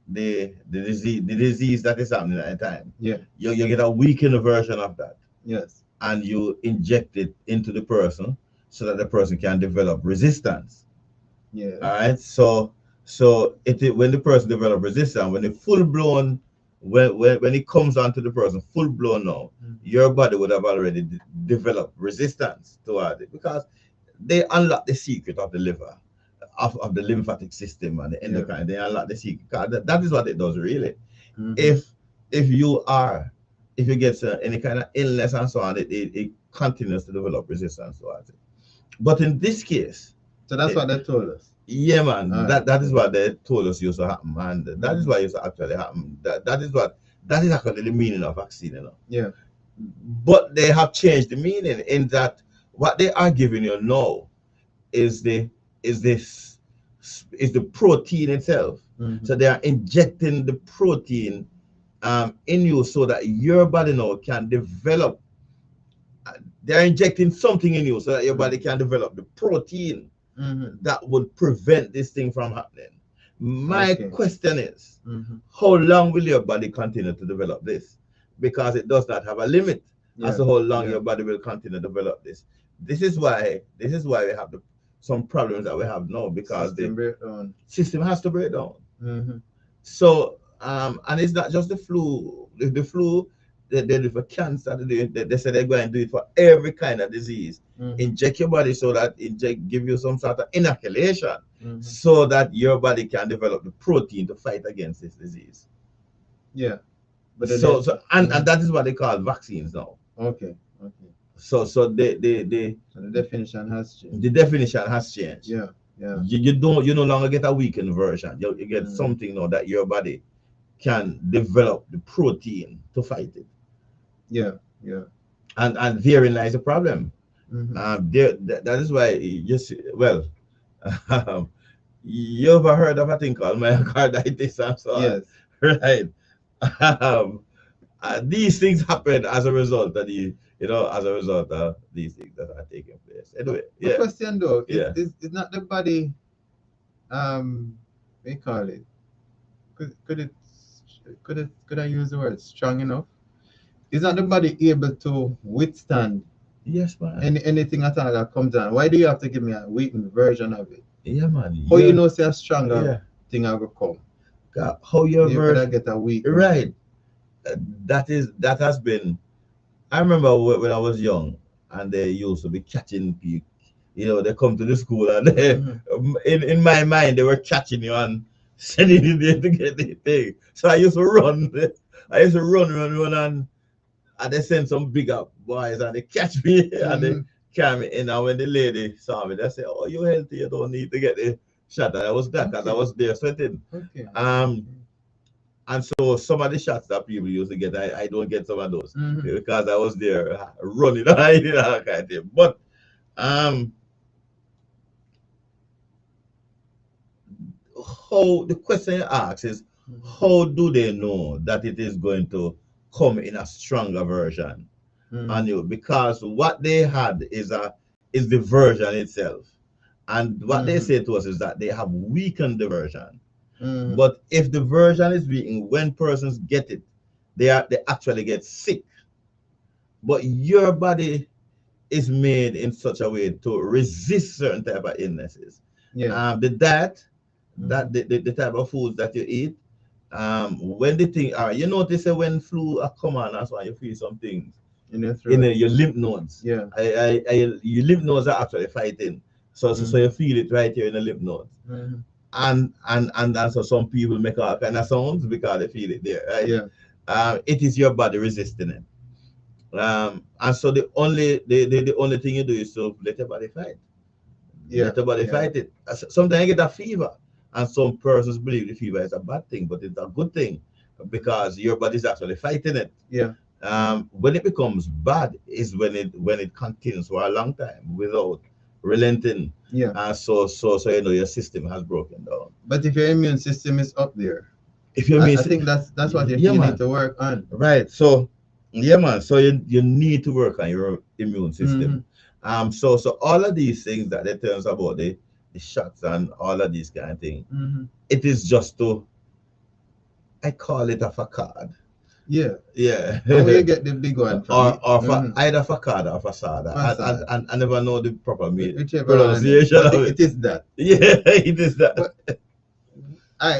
the disease that is happening at the time. You get a weakened version of that. Yes. And you inject it into the person so that the person can develop resistance. Yeah. All right. So when the person develops resistance, when it full blown, when it comes onto the person full blown now, your body would have already developed resistance toward it, because they unlock the secret of the liver, of the lymphatic system and the endocrine. They unlock the secret. That is what it does really. If you get any kind of illness and so on, it continues to develop resistance towards it. But in this case, so that's what they told us. Yeah, man. That is what they told us used to happen, and that is what used to actually happen. That is actually the meaning of vaccine, you know. Yeah. but they have changed the meaning in that what they are giving you now is this is the protein itself. So they are injecting the protein in you so that your body now can develop. They're injecting something in you so that your body can develop the protein that would prevent this thing from happening. My question is, how long will your body continue to develop this? Because it does not have a limit as to how long your body will continue to develop this. This is why we have some problems that we have now, because the system has to break down. So and it's not just the flu. The flu, they do it for cancer. They say they're going to do it for every kind of disease. Inject your body so that give you some sort of inoculation so that your body can develop the protein to fight against this disease. Yeah. But and that is what they call vaccines now. Okay. So the definition has changed. The definition has changed. Yeah. You no longer get a weakened version. You get something now that your body can develop the protein to fight it. Yeah. And therein lies the problem. That is why you ever heard of a thing called myocarditis and so on? Yes. Right. These things happen as a result of these things that are taking place. Anyway, the question though, is not the body we call it, could I use the word strong enough? Is not the body able to withstand anything at all that comes on? Why do you have to give me a weakened version of it? Yeah, man. How you know say a stronger thing will come? How your version get a weak? Right. That has been. I remember when I was young, and they used to be catching people. They come to the school, and they, in my mind, they were catching you and sending you there to get the thing. So I used to run. And they send some bigger boys, and they catch me, and they carry me in. And when the lady saw me, they say, "Oh, you're healthy. You don't need to get the shot." And I was that because I was there sweating. And so some of the shots that people used to get, I don't get some of those because I was there running, hiding, all kind of thing. But how the question you ask is, how do they know that it is going to come in a stronger version on you? Because what they had is the version itself, and what they say to us is that they have weakened the version. But if the version is weakened, when persons get it, they actually get sick. But your body is made in such a way to resist certain type of illnesses. The diet, that the type of foods that you eat, when the thing you notice that when flu come on, that's why you feel some things in your lymph nodes. Your lymph nodes are actually fighting. So you feel it right here in the lymph nodes. And so some people make all kind of sounds because they feel it there, right? It is your body resisting it. And so the only thing you do is to let your body fight. Let your body fight it. Sometimes you get a fever, and some persons believe the fever is a bad thing, but it's a good thing because your body is actually fighting it. When it becomes bad is when it continues for a long time without relenting. So your system has broken down. But if your immune system is up there, I think that's what you need to work on. Right. So man. So you need to work on your immune system. So all of these things that they tell us about the shots and all of these kind of things, it is just I call it a facade. Yeah. How you get the big one from? Or either facade or facade. I never know the proper pronunciation of it. It is that. Yeah, it is that. But,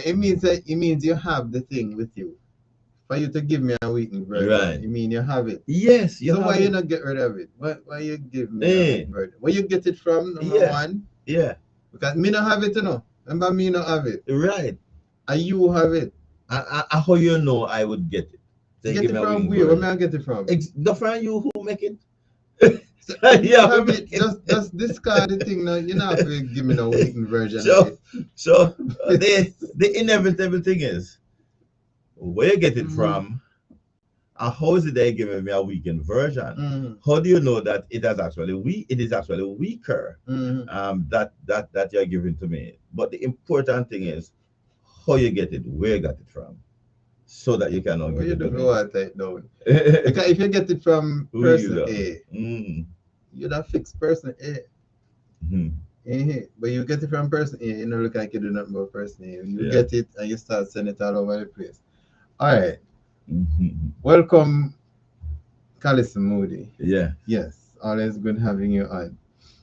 it means you have the thing with you. For you to give me a weakened version, right? You mean you have it? Yes. So why you not get rid of it? Why you give me a weakened version? Where you get it from? Number one. Yeah. Because me not have it, Remember, me not have it. Right. And you have it. How you know I would get it? Get it from where? Where may I get it from? The friend you who make it. You have it. Just discard the thing now. You not have to give me no weakened version. So the inevitable thing is where you get it from How is it they're giving me a weakened version? How do you know that it is actually weaker? That you're giving to me. But the important thing is how you get it, where you got it from, so that you cannot What give you it do to me. go and take down? Because if you get it from Who you person know? A, you'd have fixed person A. But you get it from person A, you don't look like you do nothing about person A. You get it and you start sending it all over the place. All right. Welcome, Callis Moody. Yeah. Yes, always good having you on.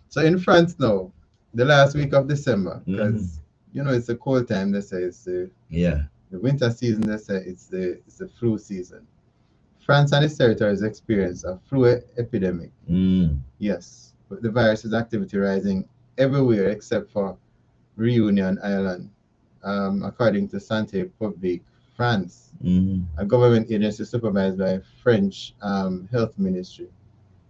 So in France now, the last week of December, because you know it's a cold time. They say it's the winter season. They say it's the flu season. France and its territories experience a flu epidemic. Yes, but the virus's activity rising everywhere except for Reunion Island, according to Santé Publique France, a government agency supervised by French health ministry.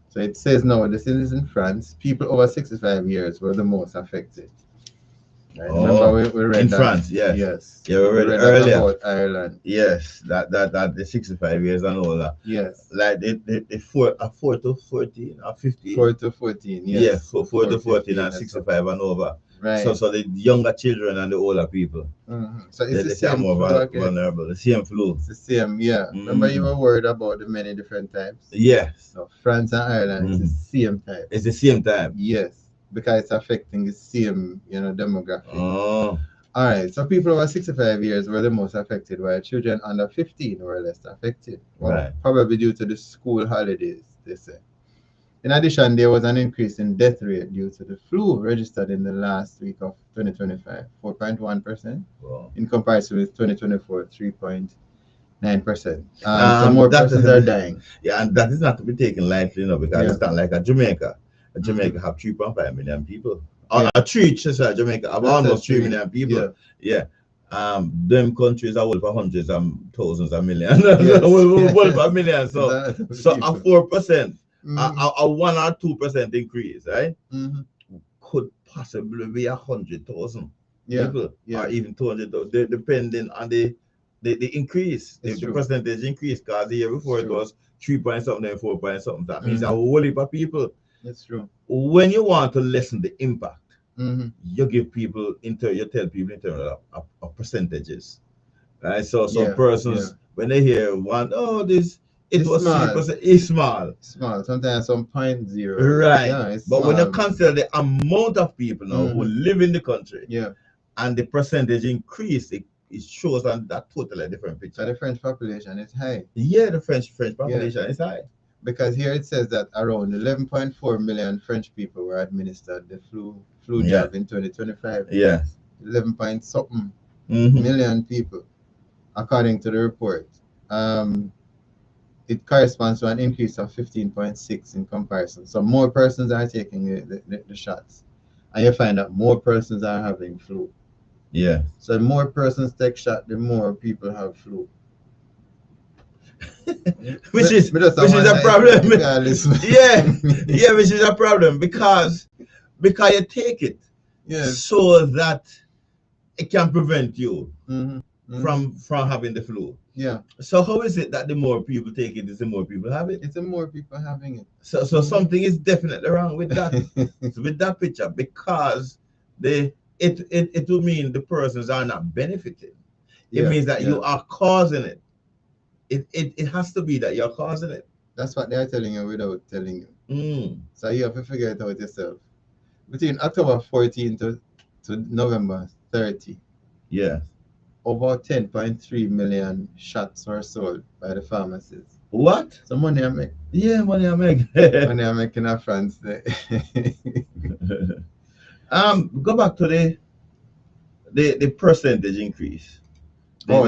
So it says now this is in France. People over 65 years were the most affected. Right? Remember we read in that? France, yes. Yes. Yeah, we read that earlier about Ireland. Yes, that the 65 years and all that. Yes. Like the 4 to 14 or 15. 4 to 14, yes. Yeah, so 4 to 14 and 65 and over. Right. So the younger children and the older people. So it's the they same are more flu again. vulnerable. The same flu. It's the same, yeah. Remember you were worried about the many different types? Yes. So France and Ireland, it's the same type. It's the same type. Yes, because it's affecting the same, demographic. Oh. All right, so people over 65 years were the most affected, while children under 15 were less affected. Well, right. Probably due to the school holidays, they say. In addition, there was an increase in death rate due to the flu registered in the last week of 2025, 4.1%, in comparison with 2024, 3.9%. So more persons are dying. Yeah, and that is not to be taken lightly, because it's not like a Jamaica. Jamaica have 3.5 million people. Jamaica have almost 3 million people. Yeah. Them countries are worth for hundreds and thousands of millions. Worth for millions. So a 4%. A 1 or 2% increase, right? Could possibly be 100,000 people, or even 200,000, depending on the increase, the percentage increase. Because the year before it was 3 point something and 4 point something. That means a whole heap of people. That's true. When you want to lessen the impact, you give people you tell people in terms of percentages, right? So persons when they hear this. It was small. 3%. It's small. Small. Sometimes some 0.0. Right. Yeah, it's but small. When you consider the amount of people now who live in the country, and the percentage increase, it shows that totally different picture. So the French population is high. Yeah, the French population is high. Because here it says that around 11.4 million French people were administered the flu jab in 2025. Yeah. 11 point something million people, according to the report. It corresponds to an increase of 15.6 in comparison. So more persons are taking the shots. And you find that more persons are having flu. Yeah. So the more persons take shot, the more people have flu. which is a problem. Which is a problem because you take it so that it can prevent you from having the flu. Yeah. So how is it that the more people take it, the more people have it? It's the more people having it. So something is definitely wrong with that with that picture, because it will mean the persons are not benefiting. It means that you are causing it. It has to be that you're causing it. That's what they're telling you without telling you. So you have to figure it out yourself. Between October 14 to November 30. Yeah. Over 10.3 million shots were sold by the pharmacies. What? So money I make. Yeah, money I make. Money I make in France. Go back to the percentage increase. I'm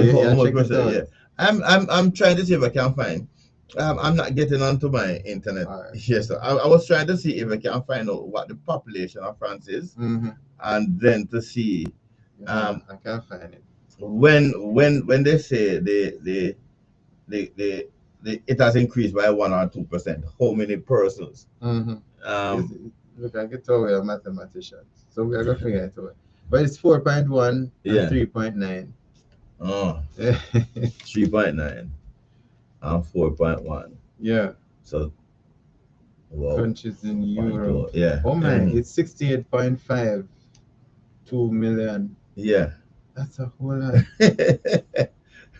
trying to see if I can find. I'm not getting onto my internet here, so I was trying to see if I can find out what the population of France is, and then to see. I can't find it. When they say it has increased by 1 or 2%, how many persons? Look, I get to a mathematician, so we are gonna figure it out. But it's 4.1 and 3.9. Oh, 3.9. and 4.1. Yeah. So, wow. Countries in Europe. Yeah. Oh man, it's 68.52 million. Yeah. That's a whole lot.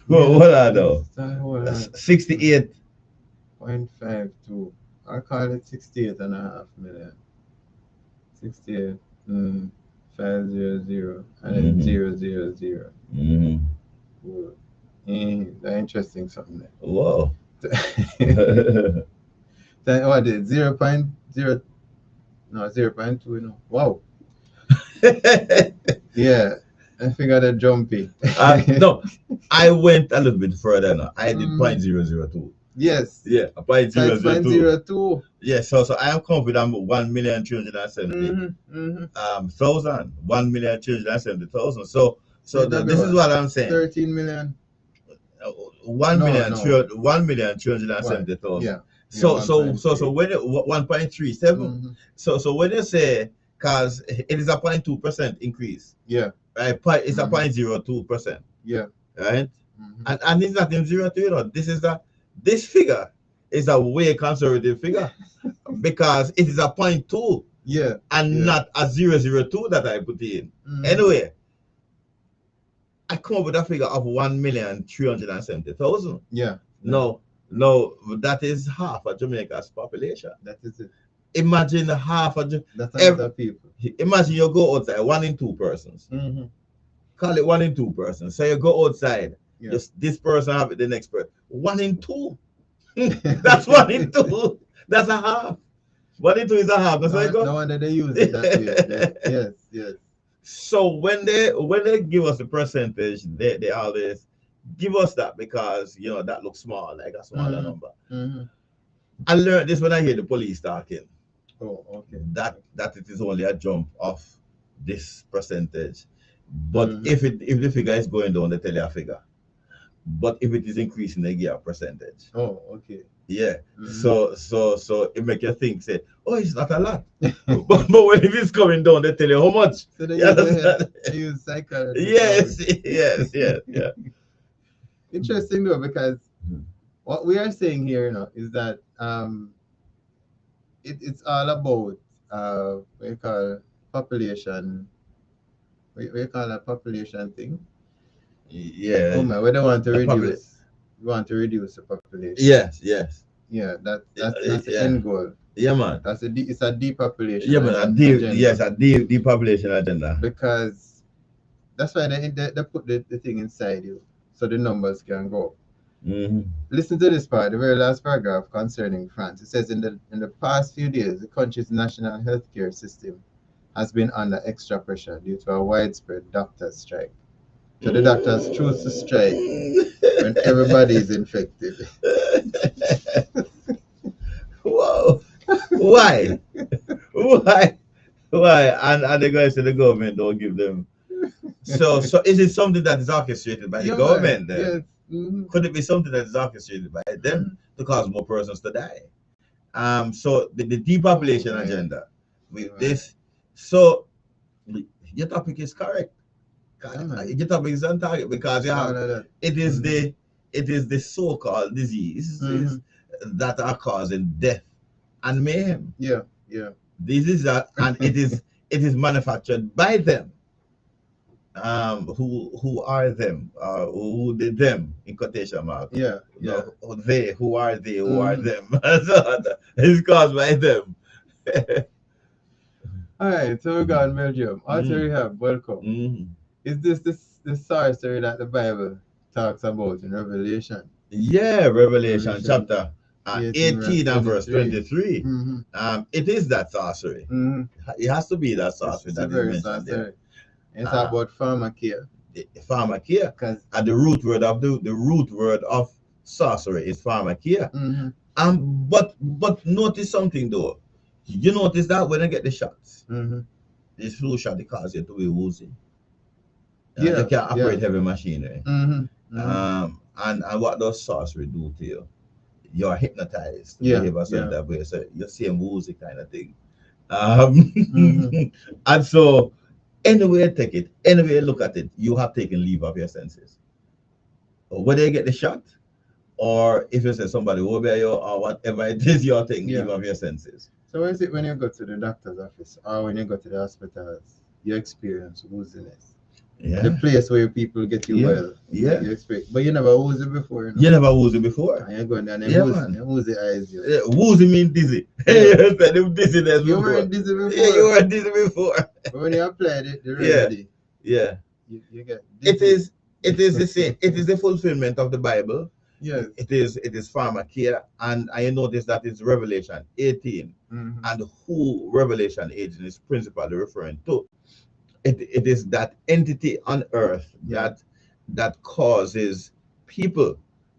Well, Yes, what are those? that's a whole lot. 68.52. I call it 68.5 million. 68, 500, and then 000. Cool. That's interesting something there. Whoa. Then what is 0.0? No, 0.2, you know. Wow. Yeah, I figured a jumpy. No, I went a little bit further now. I did 0.002. Yes. Yeah, 0.002. 0.02. Yeah, so I am confident 1,370,000. 1,370,000. So this is what I'm saying. 13 million. 1,370,000. Yeah. So when 1.37. So when you say, because it is a 0.2% increase. Yeah. Right, it's a 0.02%. Yeah. Right, and it's not in 0 to, you know. This figure is a way conservative figure because it is a 0.2. Yeah. And not a 002 that I put in. Anyway, I come up with a figure of 1,370,000. Yeah. No, that is half of Jamaica's population. That is it. Imagine half of that's other people. Imagine you go outside, 1 in 2 persons. Call it 1 in 2 persons. So you go outside, just this person have it, the next person. 1 in 2. That's 1 in 2. That's a half. 1 in 2 is a half. That's how No wonder they use it that way. Yes. So when they give us the percentage, they always give us that because, you know, that looks small, like a smaller number. I learned this when I hear the police talking. Oh, okay. That it is only a jump of this percentage. But if the figure is going down, they tell you a figure. But if it is increasing, they give a percentage. Oh, okay. Yeah. So it make you think, say, oh, it's not a lot. but when it is coming down, they tell you how much. So they use psychology. Yes. Interesting though, because what we are saying here, you know, is that it's all about what you call population. We call a population thing. Yeah. Oh man, we don't want to reduce. We want to reduce the population. Yes. Yeah, that's the end goal. Yeah, man. It's a depopulation. Yeah, man. A depopulation agenda. Because that's why they put the thing inside you, so the numbers can go. Listen to this part, the very last paragraph concerning France. It says, in the past few days, the country's national healthcare system has been under extra pressure due to a widespread doctors' strike. So the doctors choose to strike when everybody is infected. Whoa! Why? And the guys in the government don't give them. So is it something that is orchestrated by the government? Then? Yes. Could it be something that is orchestrated by them to cause more persons to die? So the depopulation agenda with this. So your topic is correct. Your topic is on target because it is the so-called disease that are causing death and mayhem. Yeah. This is and it is manufactured by them. Who are them? Who did them in quotation marks? Yeah. They. Who are they? Who are them? So it's caused by them. All right, so we got Belgium. Also, we have welcome. Is this the sorcery that the Bible talks about in Revelation? Yeah, Revelation chapter 18 and verse 23. It is that sorcery. It has to be that sorcery that is mentioned there. It's about pharmakia. Pharmakia, and the root word of sorcery is pharmakia. But notice something though. You notice that when I get the shots, this flu shot, it causes you to be woozy. You can't operate heavy machinery. And what does sorcery do to you? You're hypnotized to behave a certain way. So you see a woozy kind of thing. And so anyway take it, anyway look at it, you have taken leave of your senses. Whether you get the shot or if you say somebody over you or whatever it is your thing, Yeah. you have your senses. So is it when you go to the doctor's office or when you go to the hospitals, you experience wooziness? Yeah. The place where people get you Yeah. well. Yeah. You experience, but you never woozy before. You never woozy before. And you go down and Yeah, woozy, man. and woozy eyes you. Yeah, woozy mean dizzy. Yeah. You said them dizziness You before. weren't dizzy before. Yeah, you weren't dizzy before. But when you apply the Yeah. remedy, Yeah. you get dizzy. It is the same. It is the fulfillment of the Bible. Yes. It is pharmacare, and I notice that it's Revelation 18, and who Revelation 18 is principally referring to. It is that entity on earth that causes people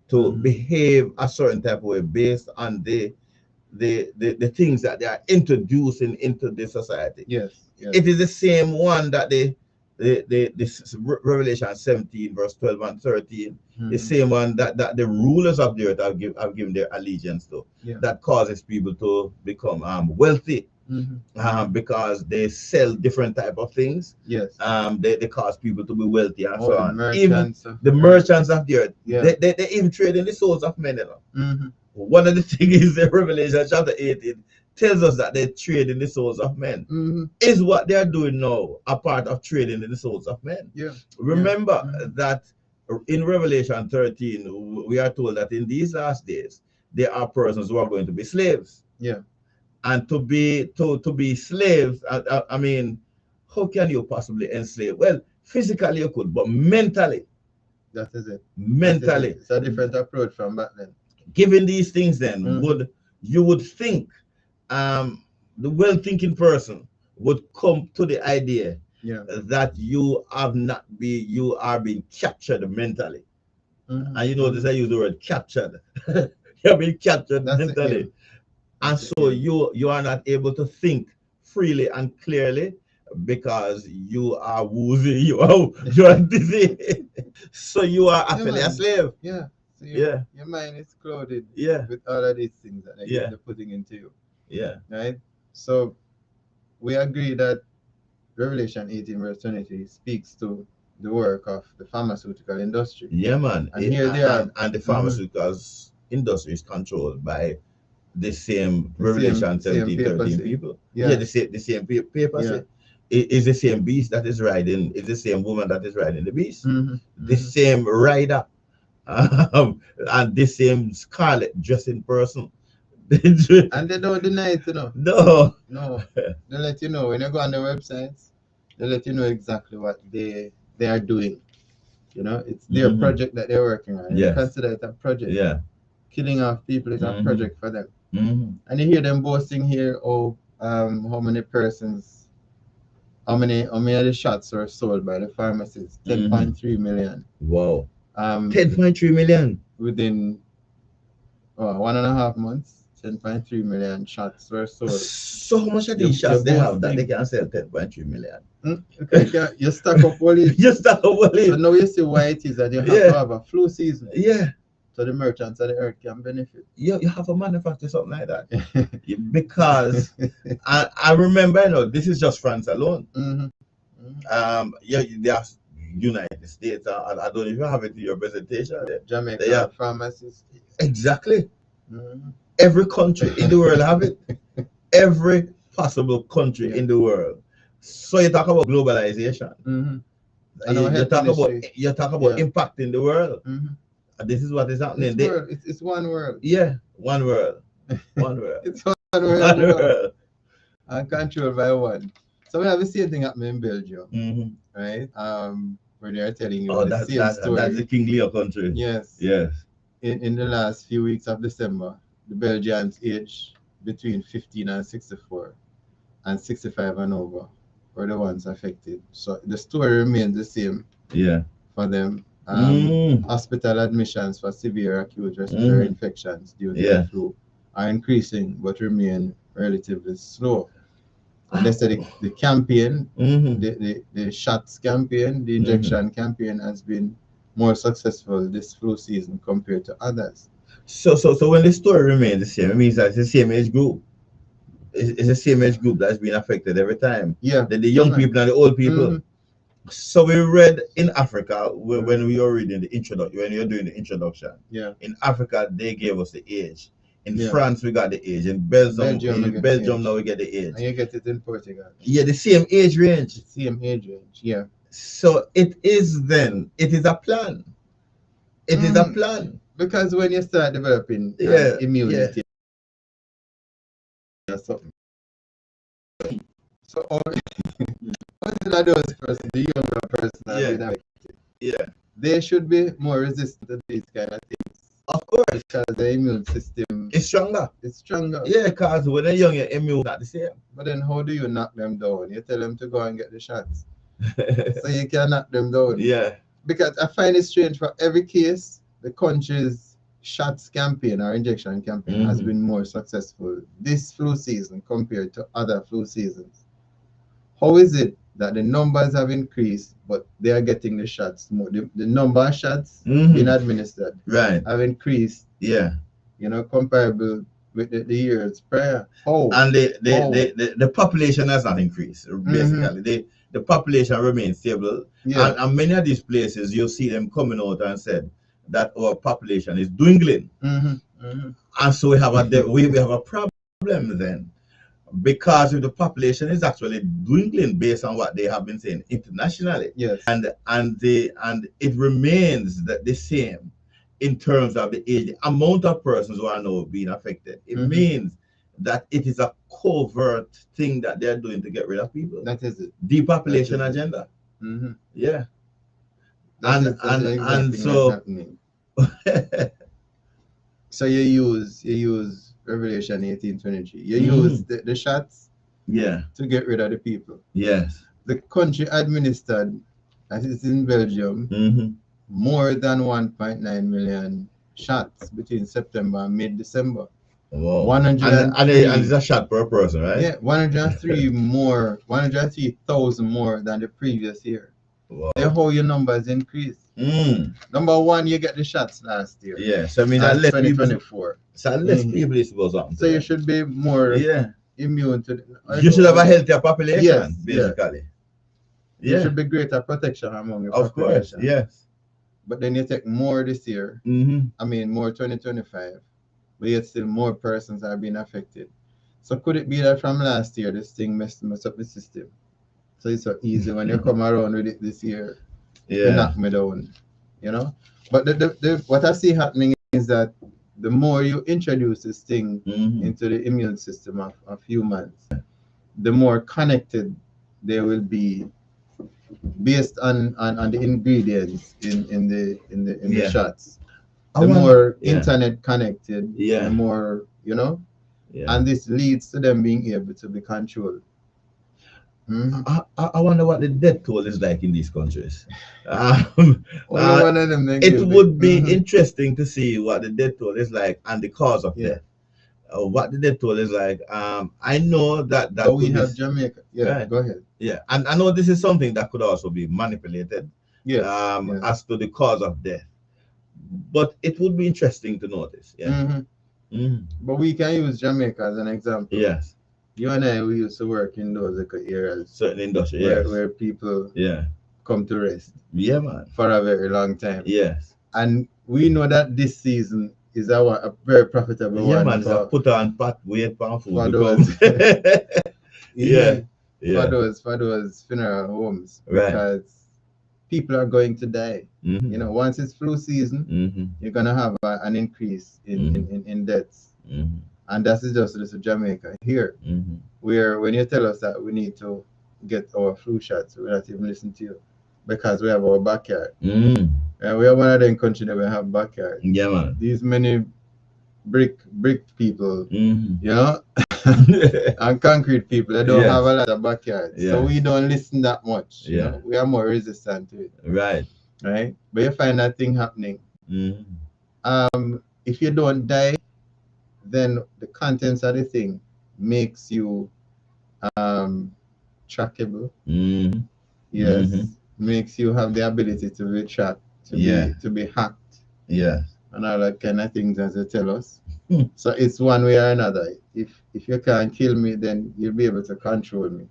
to behave a certain type of way based on the things that they are introducing into the society. Yes. It is the same one that this Revelation 17 verse 12 and 13, the same one that the rulers of the earth have given their allegiance to, that causes people to become wealthy, because they sell different type of things. Yes. They cause people to be wealthy and so on. Merchants even the merchants of the earth, Yeah. they even trade in the souls of men, you know. One of the things is the Revelation chapter 18 tells us that they trade in the souls of men. Is what they are doing now a part of trading in the souls of men? Yeah. Remember that in Revelation 13, we are told that in these last days, there are persons who are going to be slaves. Yeah. And to be slaves, I mean, how can you possibly enslave? Well, physically you could, but mentally. That is it. Mentally. It's a different approach from back then. Given these things, then you would think the well-thinking person would come to the idea that you are being captured mentally. And you notice I use the word captured. You're being captured mentally. And so you are not able to think freely and clearly because you are woozy, you are dizzy. So you are actually a slave. Yeah. So your mind is clouded with all of these things that they're putting into you. Yeah. Right? So we agree that Revelation 18 verse 23 speaks to the work of the pharmaceutical industry. Yeah, man. And here they are. And the pharmaceutical industry is controlled by the same Revelation 17-13 people. Yeah, the same paper. It is the same beast that is riding, it's the same woman that is riding the beast. The same rider. And the same scarlet dressing person. And they don't deny it, you know. No. They let you know when you go on their websites, they let you know exactly what they are doing. You know, it's their project that they're working on. They consider it a project. Yeah. Killing off people is a project for them. And you hear them boasting here, how many persons, how many of the shots were sold by the pharmacists? 10.3 million. Wow. 10.3 million within 1.5 months. 10.3 million shots were sold. So how much of these shots they have that they can sell 10.3 million? You stack up all it. You stack up all it. So now you see why it is that you have to have a flu season. Yeah. So the merchants of the earth can benefit. You have to manufacture something like that. Because I remember, you know, this is just France alone. There are United States. I don't know if you have it in your presentation. Jamaica pharmacists. Exactly. Every country in the world have it. Every possible country in the world. So you talk about globalization. You talk about impacting the world. This is what is happening. It's one world. Yeah, one world. One world. It's one world. And controlled by one. So we have the same thing happening in Belgium, right? Where they are telling you the same story. That's the King Leo country. Yes. Yes. In the last few weeks of December, the Belgians aged between 15 and 64 and 65 and over were the ones affected. So the story remains the same for them. Hospital admissions for severe acute respiratory infections due to the flu are increasing but remain relatively slow. And they said the campaign, the shots campaign, the injection campaign has been more successful this flu season compared to others. So when the story remains the same, it means that it's the same age group. It's the same age group that's been affected every time. Yeah. The young people and the old people. So we read in Africa when we were reading the introduction, when you're doing the introduction. Yeah. In Africa, they gave us the age. In Yeah. France, we got the age. In Belgium now we get the age. And you get it in Portugal. Yeah, the same age range. Same age range. Yeah. So it is a plan. It is a plan. Because when you start developing immunity or something. So all those person, the younger person they should be more resistant to these kind of things. Of course. Because the immune system is stronger. It's stronger. Yeah, because when they're young, your immune not the same. But then how do you knock them down? You tell them to go and get the shots. So you can knock them down. Yeah. Because I find it strange, for every case, the country's shots campaign or injection campaign has been more successful this flu season compared to other flu seasons. How is it that the numbers have increased, but they are getting the shots more? The number of shots being administered have increased. Yeah. You know, comparable with the years prior. And the population has not increased, basically. The population remains stable. Yeah. And many of these places, you'll see them coming out and said that our population is dwindling. And so we have a problem then. Because if the population is actually dwindling based on what they have been saying internationally. Yes. And it remains the same in terms of the age, the amount of persons who are now being affected. It means that it is a covert thing that they're doing to get rid of people. That is it. Depopulation agenda. Yeah. And so so you use Revelation 18:23. You use the shots to get rid of the people. Yes. The country administered, as it's in Belgium, more than 1.9 million shots between September and mid-December. Wow. 103, and it's a shot per person, right? Yeah, 103,000 more than the previous year. Wow. Therefore, your numbers increase. Number one, you get the shots last year. Yeah, so I mean that 2024. So less people is supposed to. So you should be more immune to. You should have a healthier population, basically. There should be greater protection among your population. Of course, yes. But then you take more this year. I mean, more 2025. But yet still more persons are being affected. So could it be that from last year, this thing messed up the system? So it's so easy when you come around with it this year. You knock me down, you know. But what I see happening is that the more you introduce this thing into the immune system of humans, the more connected they will be based on the ingredients in the shots. The more internet connected, the more, you know, and this leads to them being able to be controlled. I wonder what the death toll is like in these countries. It would be interesting to see what the death toll is like and the cause of death. What the death toll is like. I know that we have Jamaica. Go ahead. Yeah, and I know this is something that could also be manipulated. Yes. As to the cause of death, but it would be interesting to notice. But we can use Jamaica as an example. Yes. You and I, we used to work in those areas, certain industry, where people come to rest. Yeah, man. For a very long time. Yes. And we know that this season is a very profitable one. Yeah, man. It's a put on pot, wait for food. For those, for those funeral homes, because people are going to die. You know, once it's flu season, you're gonna have an increase in deaths. And that is just Jamaica here, where when you tell us that we need to get our flu shots, we're not even listening to you, because we have our backyard. And we are one of them countries that we have backyard. Yeah, man. These many brick people, you know, and concrete people, they don't have a lot of backyards. So we don't listen that much. You know? We are more resistant to it. Right. But you find that thing happening. If you don't die, then the contents of the thing makes you trackable. Yes. Makes you have the ability to be tracked, to be hacked. And all that kind of things, as they tell us. So it's one way or another. If you can't kill me, then you'll be able to control me.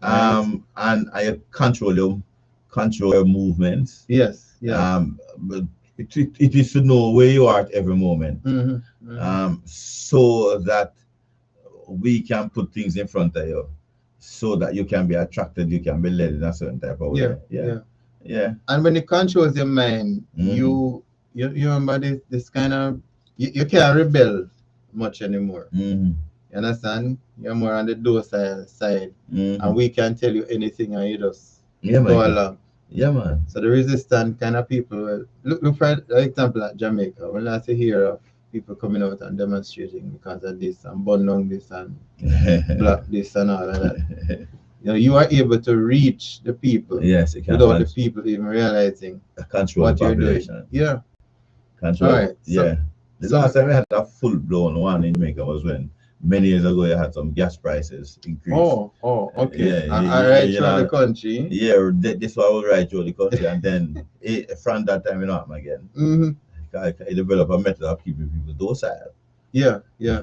right? And I control your movements. Yes, yes. But it is to know where you are at every moment, so that we can put things in front of you, so that you can be attracted, you can be led in a certain type of Yeah, way. Yeah, yeah. yeah. And when it controls your mind, Mm-hmm. you remember this kind of you can't rebel much anymore. Mm-hmm. You understand? You're more on the side, and Mm-hmm. we can tell you anything, and you just Yeah, go Michael. along. Yeah, man. So the resistant kind of people, look for example at Jamaica. When I see hear of people coming out and demonstrating because of this and burn down this and block this and all of that. You know, you are able to reach the people Yes, it can without the people even realizing control the what you're doing. population. Yeah. All Control. right. Yeah. The So last time we had a full blown one in Jamaica was when many years ago you had some gas prices increase. okay. Yeah, I right you throughout the know, country. yeah, this was all right through the country, and then from that time, you know, happen again. Mm-hmm. I develop a method of keeping people docile. Yeah, yeah.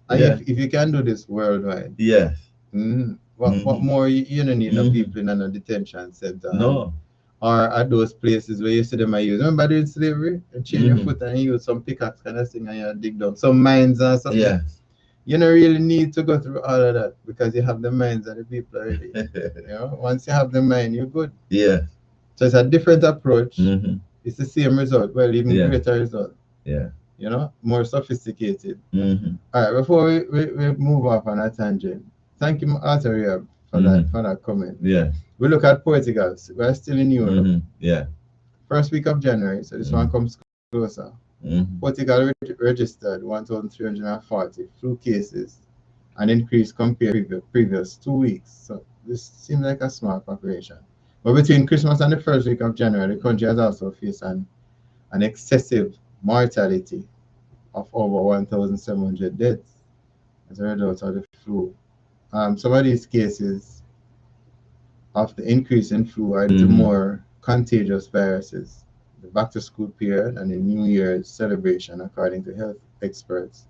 And Yeah, if you can do this worldwide, yeah. what Mm-hmm. more you don't need no Mm-hmm. people in a detention center and No. or at those places where you see them I use. Remember during slavery? You chain your Mm-hmm. foot and you use some pickaxe kind of thing and you dig down. Some mines and something. Yeah. You don't really need to go through all of that because you have the minds of the people already. You know, once you have the mind, you're good. Yeah. So it's a different approach. Mm-hmm. It's the same result, well, even Yeah. greater result. Yeah. You know, more sophisticated. Mm-hmm. All right, before we move off on a tangent, thank you, Arthur, Mm-hmm. for that comment. Yeah. We look at Portugal. We're still in Europe. Mm-hmm. Yeah. First week of January, so this one Mm-hmm. comes closer. Mm-hmm. Portugal registered 1,340 flu cases, an increase compared to the previous 2 weeks. So this seems like a small population. But between Christmas and the first week of January, the country has also faced an excessive mortality of over 1,700 deaths as a result of the flu. Some of these cases of the increase in flu are due to Mm-hmm. more contagious viruses, the back to school period, and the New Year's celebration, according to health experts.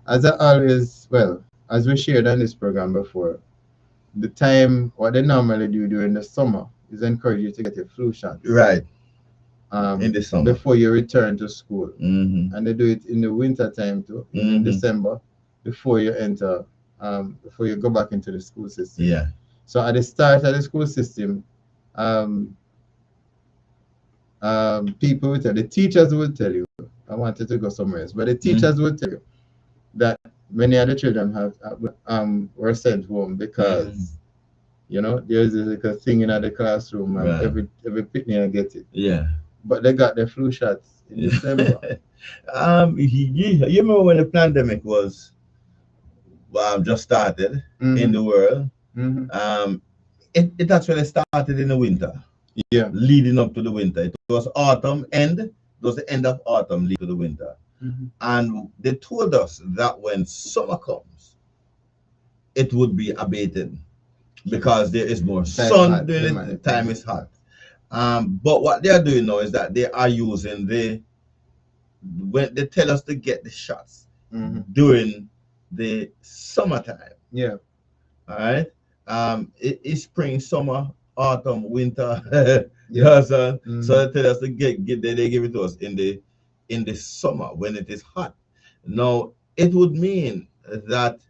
As I always, well, as we shared on this program before, the time, what they normally do during the summer is encourage you to get your flu shots Right. In the summer. before you return to school. Mm-hmm. And they do it in the winter time too, in Mm-hmm. December, before you enter, before you go back into the school system. Yeah. So at the start of the school system, um, people will tell, the teachers will tell you, I wanted to go somewhere else, but the Mm-hmm. teachers will tell you that many of the children were sent home because there's like a thing in the classroom and Right. every picnic get it. Yeah. But they got the flu shots in December. You remember when the pandemic was just started in Mm-hmm. the world? Mm-hmm. It actually started in the winter, Yeah. leading up to the winter. It was autumn end. It was the end of autumn, leading to the winter. Mm-hmm. And they told us that when summer comes, it would be abated because there is more Time sun hot, during the time is hot. But what they are doing now is that they are using when they tell us to get the shots during the summertime. Yeah. All right. It is spring, summer, autumn, winter. Yeah. So they tell us to they give it to us in the summer when it is hot. Now it would mean that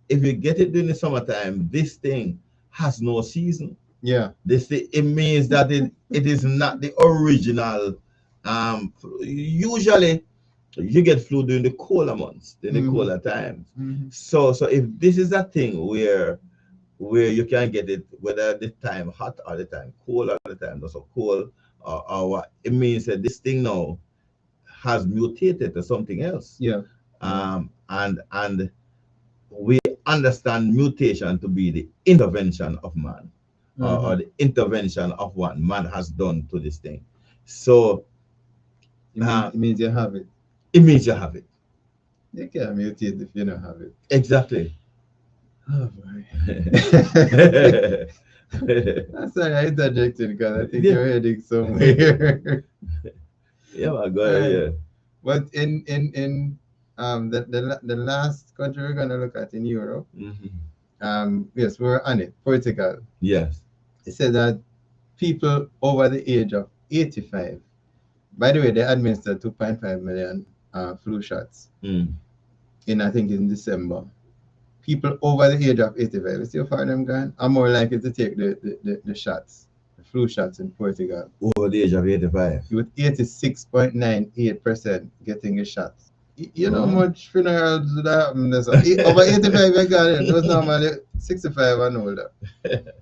if you get it during the summertime, this thing has no season. Yeah. It means that it is not the original. Usually you get flu during the cooler months, during the cooler times. So if this is a thing where you can get it whether the time hot or the time cold or the time not so cold or what, it means that this thing now has mutated to something else. Yeah. And we understand mutation to be the intervention of man, or the intervention of what man has done to this thing. So it means you have it. it means you have it. You can't mutate if you don't have it. Exactly. Oh boy. Sorry, I interjected because I think you're heading somewhere. Yeah, my God, yeah. But in the last country we're gonna look at in Europe, yes, we were on it. Portugal. Yes. It said that people over the age of 85. By the way, they administered 2.5 million flu shots in, I think, in December. People over the age of 85, you see how far them gone, are more likely to take the shots, the flu shots in Portugal. Over the age of 85. With 86.98% getting the shots. You know how much funerals would happen? Over 85 you got it. It was normally 65 and older.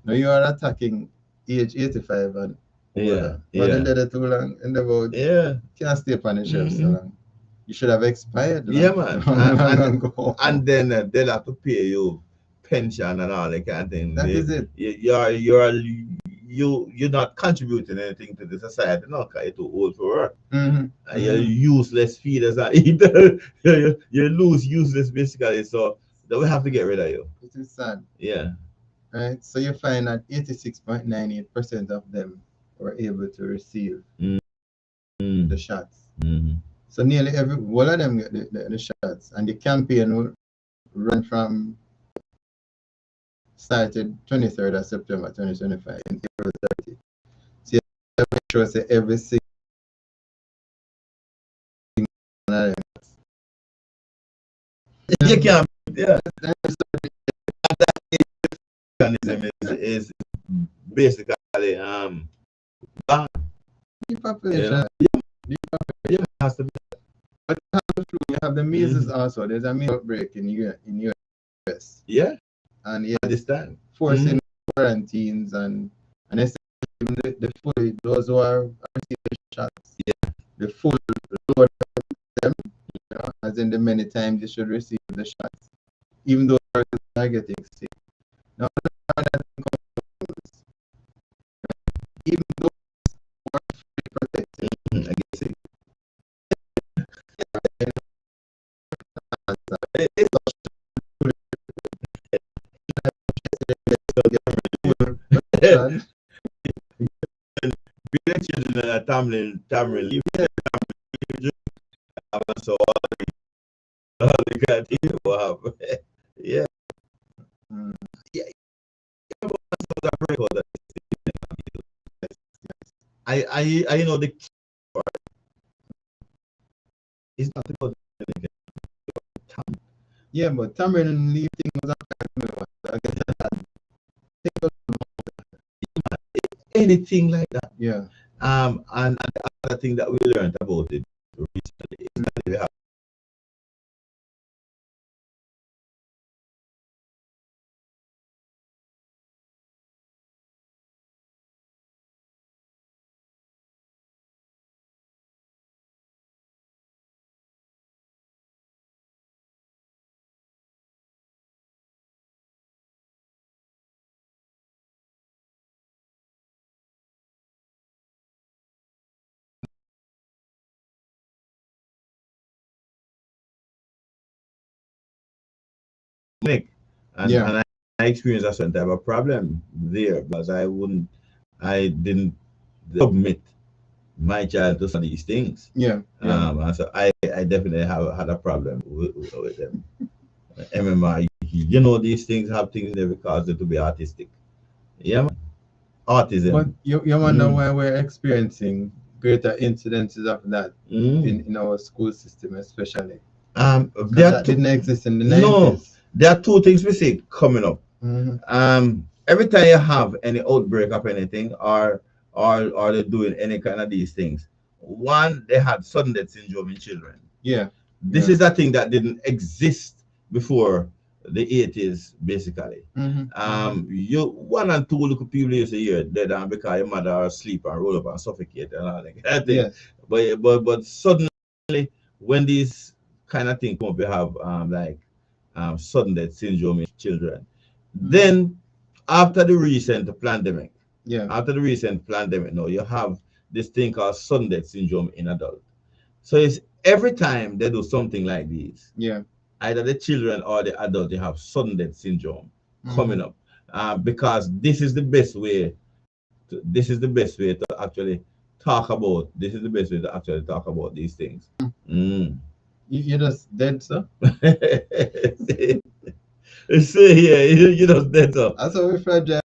Now you are attacking age 85 and older. But they did it too long and the vote can't stay upon the shelf so long. You should have expired. Yeah, man. And then they'll have to pay you pension and all that kind of thing. That is it. You're not contributing anything to the society, no, because you're too old for work. You're useless feeders and eater. You lose useless basically, so they will have to get rid of you. It is sad. Yeah. Right. So you find that 86.98% of them were able to receive the shots. So nearly all of them get the shots, and the campaign will run from started 23rd of September 2025 in April 30. So you have to make sure that every single one of them. You can't. Yeah. Mechanism is basically the population. Yeah, has to be. But you have the flu, you have the measles also. There's a measles outbreak in US. Yeah. And yeah, this time forcing quarantines and even the full, those who are receiving shots. Yeah. The full load of them, as in the many times you should receive the shots, even though they are getting sick. Now, even though are fully protected against it. So all the can't yeah. Yeah. I know the key part. It's not about tamarind. Yeah, but tamarind and leaf thing was anything like that. Yeah. And the other thing that we learned about it recently is that they have and I experienced a certain type of problem there because I didn't submit my child to some of these things. Yeah. And so I definitely had a problem with them. MMR, these things have things that cause it to be artistic. Yeah, man. Autism. But you wonder why we're experiencing greater incidences of that in our school system, especially. That didn't exist in the 90s. No, there are two things we see coming up. Every time you have any outbreak of anything, or they're doing any kind of these things, one, they had sudden death syndrome in children. Yeah. This is a thing that didn't exist before the 80s, basically. You 1 and 2 little people used to hear dead because your mother are asleep and roll up and suffocate and all that. Yes. But suddenly, when these kind of things come up, you have sudden death syndrome in children. Then after the recent pandemic, now you have this thing called sudden death syndrome in adults. So it's every time they do something like this, either the children or the adult, they have sudden death syndrome coming up, because this is the best way to actually talk about. This is the best way to actually talk about these things. You're just dead, sir. See here, you know that up. That's how we fragile.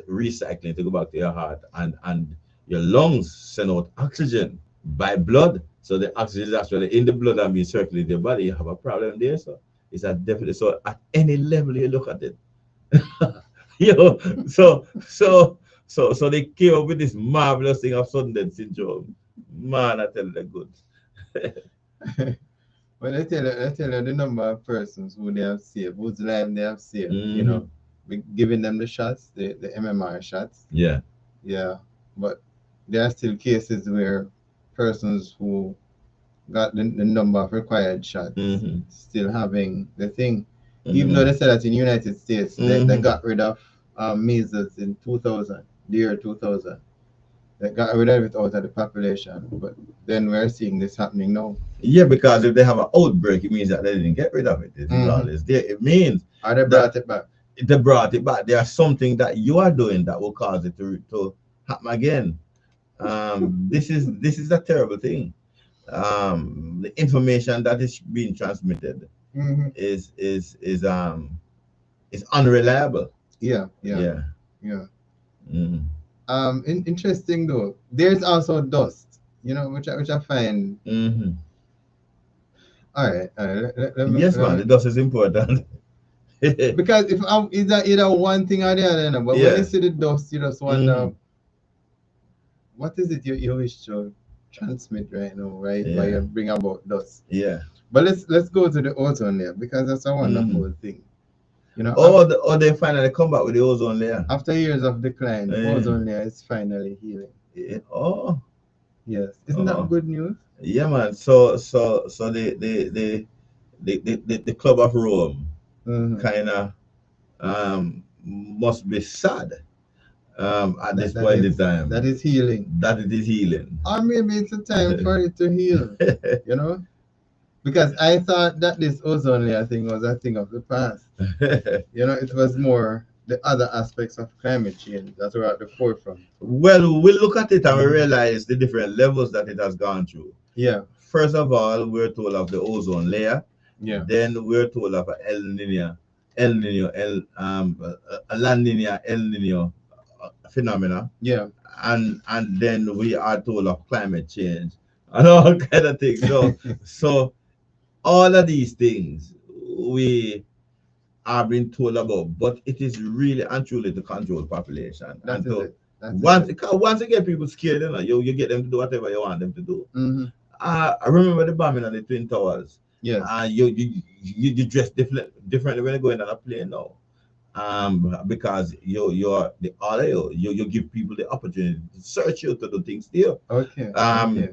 Recycling to go back to your heart, and your lungs send out oxygen by blood. So the oxygen is actually in the blood and being circulated in your body. You have a problem there. So it's a definitely, so at any level you look at it, you know, so they came up with this marvelous thing of sudden death syndrome. Man, I tell you, they're good. Well, I tell you the number of persons who they have saved, whose life they have saved, Mm-hmm. giving them the shots, the MMR shots. Yeah. Yeah. But there are still cases where persons who got the number of required shots Mm-hmm. still having the thing. Even though Mm-hmm. they said that in United States, they Mm-hmm. got rid of measles in 2000, the year 2000. They got rid of it out of the population. But then we're seeing this happening now. Yeah, because if they have an outbreak, it means that they didn't get rid of it. It is Mm-hmm. always there. It means Or they that brought it back. they brought it back. There's something that you are doing that will cause it to happen again. This is a terrible thing. The information that is being transmitted Mm-hmm. is unreliable. Yeah, yeah, Yeah. yeah. Mm-hmm. Interesting though. There's also dust, which I find. Mm-hmm. All right, all right. Yes, man. The dust is important. Because if either one thing or the other, but when you Yeah. see the dust, you just Mm-hmm. wonder what is it you wish to transmit right now, right? Why Yeah. you bring about dust. Yeah. But let's go to the ozone layer because that's a Mm-hmm. wonderful thing. They finally come back with the ozone layer. After years of decline, the Yeah. ozone layer is finally healing. Yeah. Oh. Yes, isn't that Oh. good news? Yeah, man. So the Club of Rome Mm-hmm. kind of must be sad at this That that point is in that time is healing. that it is healing. Or maybe it's a time for it to heal, you know? Because I thought that this ozone layer thing was a thing of the past. It was more the other aspects of climate change that were at the forefront. Well, we look at it and we realize the different levels that it has gone through. Yeah, First of all, we're told of the ozone layer. yeah, Then we're told of a El Nino, a La Nina, El Nino phenomena, yeah. and then we are told of climate change and all kind of things. So all of these things we are being told about, but it is really and truly to control population That and is to it. That is it. once you get people scared, you get them to do whatever you want them to do. Mm-hmm. I remember the bombing on the Twin Towers. Yes. You dress differently when you go in on a plane now. Because you're the all of you give people the opportunity to search you to do things there. Okay. Um, Okay.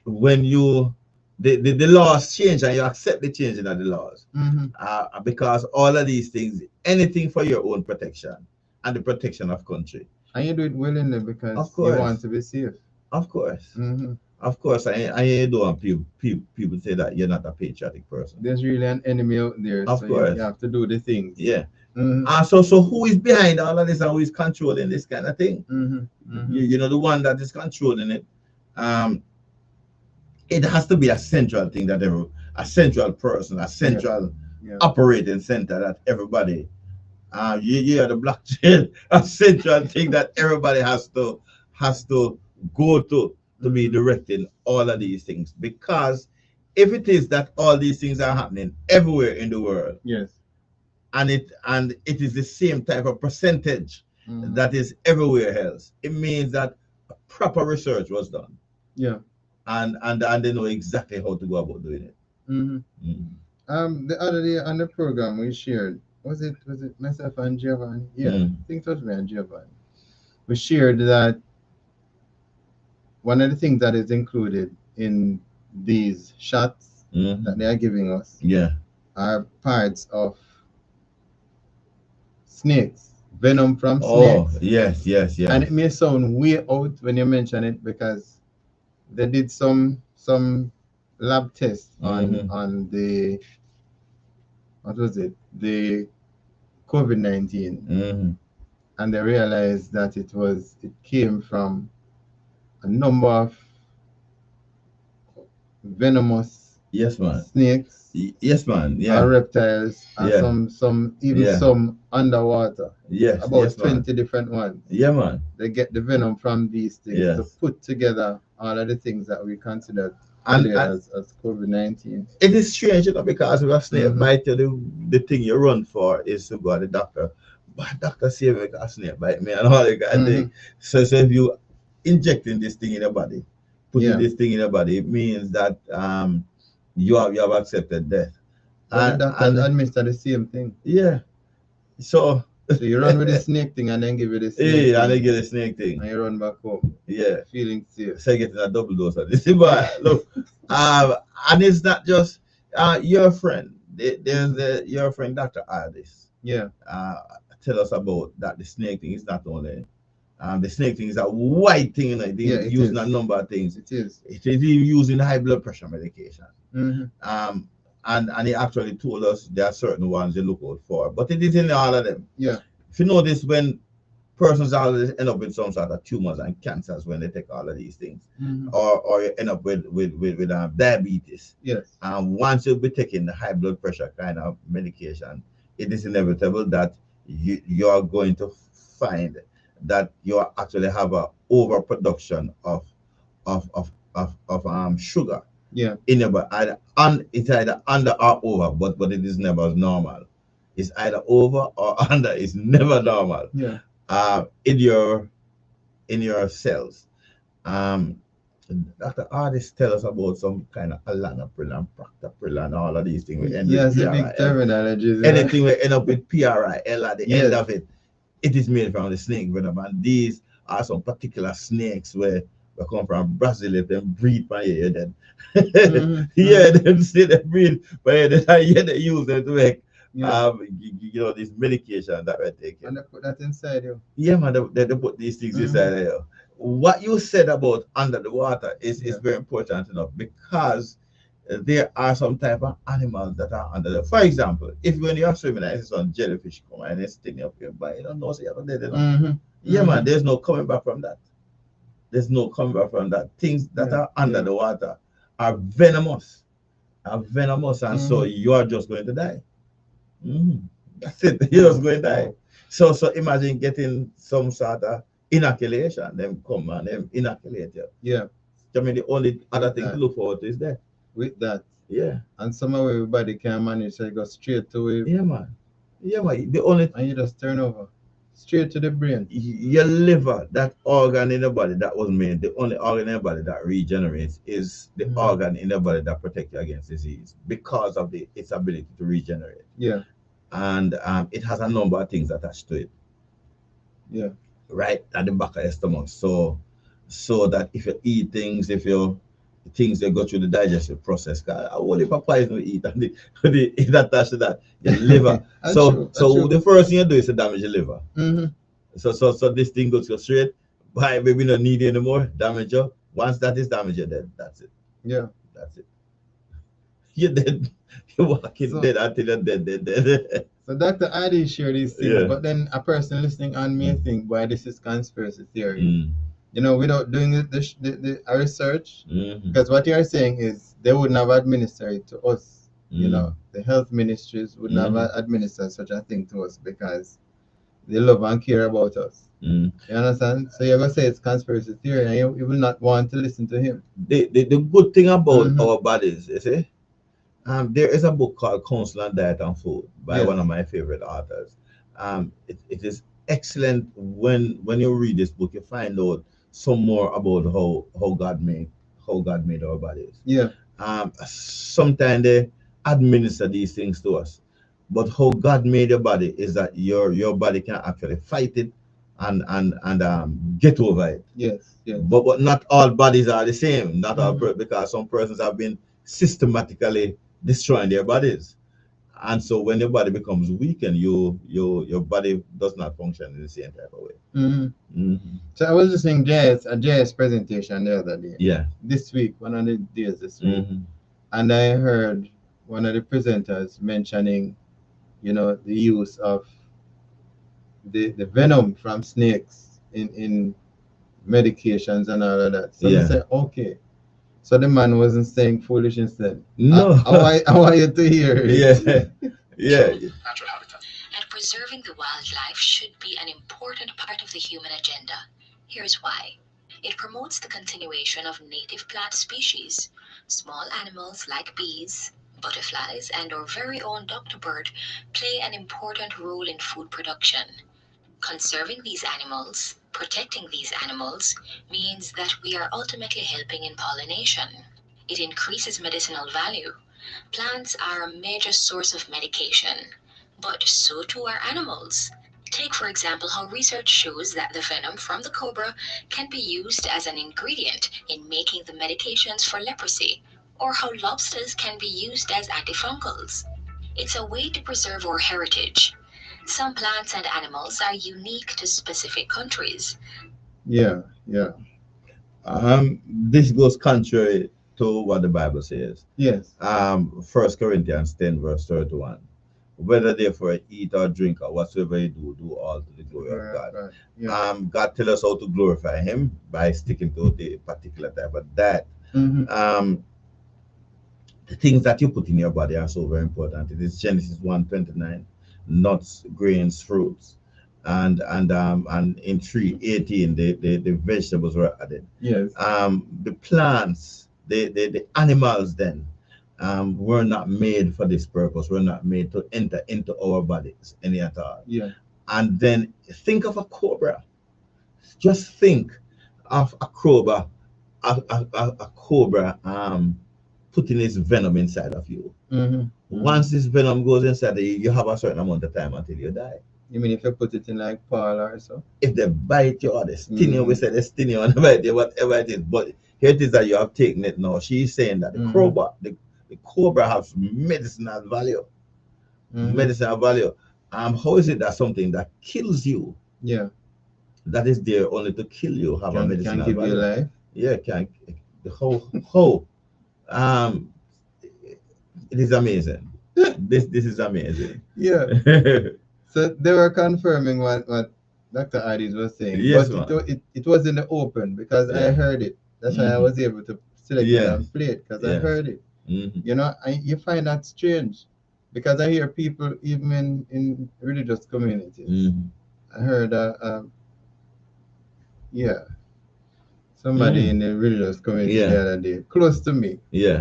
when you the laws change and you accept the changing of the laws, Mm-hmm. because all of these things, anything for your own protection and the protection of country. And you do it willingly Of because you want course, to be safe. of course. Mm-hmm. Of course, I don't want people say that you're not a patriotic person. There's really an enemy out there, Of so you course, have to do the things. yeah. Mm-hmm. So who is behind all of this and who is controlling this kind of thing? Mm-hmm. Mm-hmm. You know, the one that is controlling it. Um, it has to be a central thing a central person, a Yeah. central Yeah. operating center that everybody. You are the blockchain, a central thing that everybody has to go to be Mm-hmm. directing all of these things. Because if it is that all these things are happening everywhere in the world, Yes. and it is the same type of percentage Mm-hmm. that is everywhere else, it means that proper research was done, Yeah. and they know exactly how to go about doing it. Mm-hmm. Mm. The other day on the program we shared, was it myself and Giovanni? Yeah, Mm. I think it was me and Giovanni. We shared that one of the things that is included in these shots that Mm. they are giving us Yeah. are parts of snakes, venom from Oh, snakes. yes, yes, yes. And it may sound way out when you mention it because they did some lab tests on the, what was it, the COVID-19, and they realized that it came from a number of venomous Yes, man. snakes Yes, man. and Yeah. reptiles, and Yeah. some underwater. Yes. About Yes, man. 20 different ones. Yeah, man. They get the venom from these things to Yes. put together all of the things that we considered And, earlier as COVID-19. it is strange, because if a snake Mhm. bite you, the thing you run for is to go to the doctor. But doctor say make a snake bite me and all that kind of thing. So if you injecting this thing in your body, putting this thing in your body, it means that you have accepted death. But the doctors administer the same thing. Yeah. So you run with the snake thing and then give you the snake thing. And they get a snake thing. And you run back home. Yeah. Feeling safe. So you're getting a double dose of this. But look, and it's not just your friend. There's your friend Dr. Ardis. Yeah. Tell us about that. The snake thing is not only the snake thing is a white thing, it using a number of things. It is even using high blood pressure medication. And he actually told us there are certain ones you look out for, but it is in all of them. Yeah. If you notice, when persons always end up with some sort of tumors and cancers when they take all of these things, or you end up with diabetes. Yes. And once you'll be taking the high blood pressure kind of medication, it is inevitable that you are going to find that you actually have a overproduction of sugar. Yeah. In your body, it's either under or over, but it is never normal. It's either over or under. It's never normal. Yeah. In your cells. Dr. Ardis tell us about some kind of alanapril and proctapril and all of these things. Yes, the big terminologies. Anything will end up with PRIL at the end of it. It is made from the snake venom, and these are some particular snakes where they come from Brazil. If them breed by here, then them say they breed by here, they use them to make this medication that we're taking. And they put that inside you. Yeah, man, they put these things inside there. What you said about under the water is very important enough, because there are some type of animals that are under the. For example, if when you are swimming and some jellyfish come and it's sticking up your body, you don't know, so you're dead. Yeah, man, there's no coming back from that. There's no coming back from that. Things that are under the water are venomous. And so you are just going to die. That's it. You're just going to die. So imagine getting some sort of inoculation. Them come and them inoculate you. Yeah. I mean, the only other thing to look forward to is death. With that. Yeah. And somehow everybody can manage to go straight to it. Yeah, man. Yeah, man. And you just turn over. Straight to the brain. Your liver, that organ in the body that was made, the only organ in the body that regenerates is the organ in the body that protects you against disease, because of its ability to regenerate. Yeah. And it has a number of things attached to it. Yeah. Right at the back of your stomach. So that if you eat things, things that go through the digestive process, all the poison you eat, and it attached to that, your liver. so the first thing you do is to damage your liver. So this thing goes straight, by maybe not need it anymore, damage you. Once that is damaged, you're dead. That's it. Yeah. That's it. You're dead. You're walking dead until you're dead. So Dr. Adi shared these things, but then a person listening on may think, why this is conspiracy theory. Without doing the research, because what you are saying is they wouldn't have administered it to us. The health ministries would never administer such a thing to us because they love and care about us. You understand? So you're going to say it's conspiracy theory, and you will not want to listen to him. The good thing about our bodies, you see, there is a book called Counsel on Diet and Food by one of my favorite authors. It is excellent. When you read this book, you find out some more about how God made our bodies. Yeah. Sometimes they administer these things to us, but how God made your body is that your body can actually fight it and get over it. Yes. Yes. But not all bodies are the same. Not all, because some persons have been systematically destroying their bodies. And so when your body becomes weakened, your body does not function in the same type of way. So I was listening a JS presentation the other day. Yeah. This week, one of the days this week, and I heard one of the presenters mentioning, the use of the venom from snakes in medications and all of that. So I said, okay. So the man wasn't saying foolishness then. No. I want you to hear it. Yeah. And preserving the wildlife should be an important part of the human agenda. Here's why. It promotes the continuation of native plant species. Small animals like bees, butterflies, and our very own Dr. Bird play an important role in food production. Conserving these animals, protecting these animals, means that we are ultimately helping in pollination. It increases medicinal value. Plants are a major source of medication, but so too are animals. Take, for example, how research shows that the venom from the cobra can be used as an ingredient in making the medications for leprosy, or how lobsters can be used as antifungals. It's a way to preserve our heritage. Some plants and animals are unique to specific countries. Yeah. This goes contrary to what the Bible says. Yes. 1 Corinthians 10 verse 31. Whether therefore eat or drink or whatsoever you do, do all to the glory of God. Right. Yeah. God tells us how to glorify Him by sticking to the particular type of diet. The things that you put in your body are so very important. It is Genesis 1:29, nuts, grains, fruits, and in 3:18 the vegetables were added. Yes. The plants, the animals then were not made for this purpose. Were not made to enter into our bodies any at all. Yeah. And then think of a cobra. Just think of a cobra, a cobra putting its venom inside of you. Once this venom goes inside of you, you have a certain amount of time until you die. You mean if you put it in like Paul or so? If they bite you or they sting you, we say they sting you and bite you, whatever it is. But here it is that you have taken it now. She's saying that the cobra has medicinal value. Medicinal value. How is it that something that kills you, that is there only to kill you, have a medicinal can give value? You life? Yeah, how it is amazing. This is amazing. Yeah. So they were confirming what Dr. Adis was saying. Yes, but it was in the open because I heard it. That's why I was able to select it and play it because I heard it. You find that strange because I hear people even in religious communities. I heard somebody in the religious community the other day, close to me,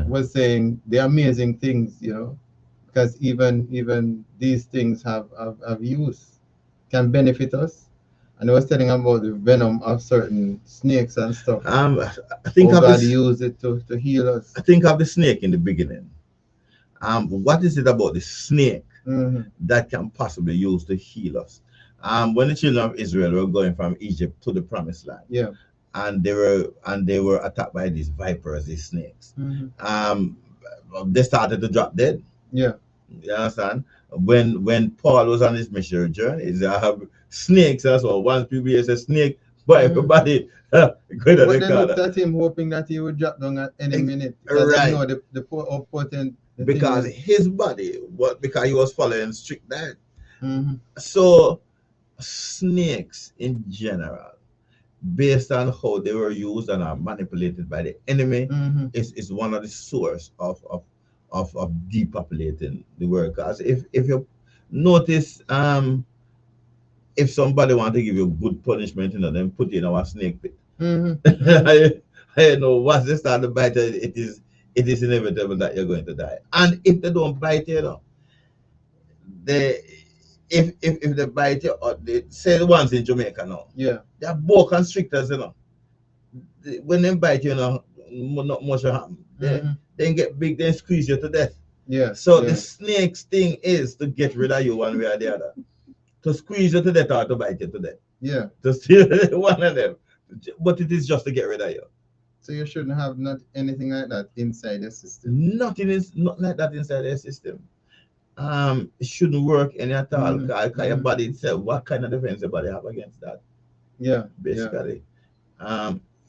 was saying the amazing things, because even these things have use, can benefit us. And I was telling about the venom of certain snakes and stuff. I think God used it to heal us. I think of the snake in the beginning. What is it about the snake that can possibly use to heal us? When the children of Israel were going from Egypt to the promised land, and they were attacked by these vipers, these snakes. They started to drop dead. Yeah. You understand? When Paul was on his missionary journey, they have snakes as well. Once people hear a snake, but everybody but they looked at him hoping that he would drop down at any minute. Because they know the potent. Because his body, because he was following strict diet. So snakes in general, based on how they were used and are manipulated by the enemy, is one of the source of depopulating the world. Because if you notice, if somebody want to give you good punishment, then put you in our snake pit. I know once they start to bite, it is inevitable that you're going to die. And if they don't bite you, if they bite you, or they say the ones in Jamaica now, they are boa constrictors, when they bite you, not much will happen. They get big, they squeeze you to death. So the snake sting is to get rid of you one way or the other. To squeeze you to death or to bite you to death. To steal one of them. But it is just to get rid of you. So you shouldn't have anything like that inside the system. Nothing is not like that inside the system. it shouldn't work any at all. Mhm, Cause your mhm. body itself, what kind of defense your body have against that? Yeah, yeah. Basically.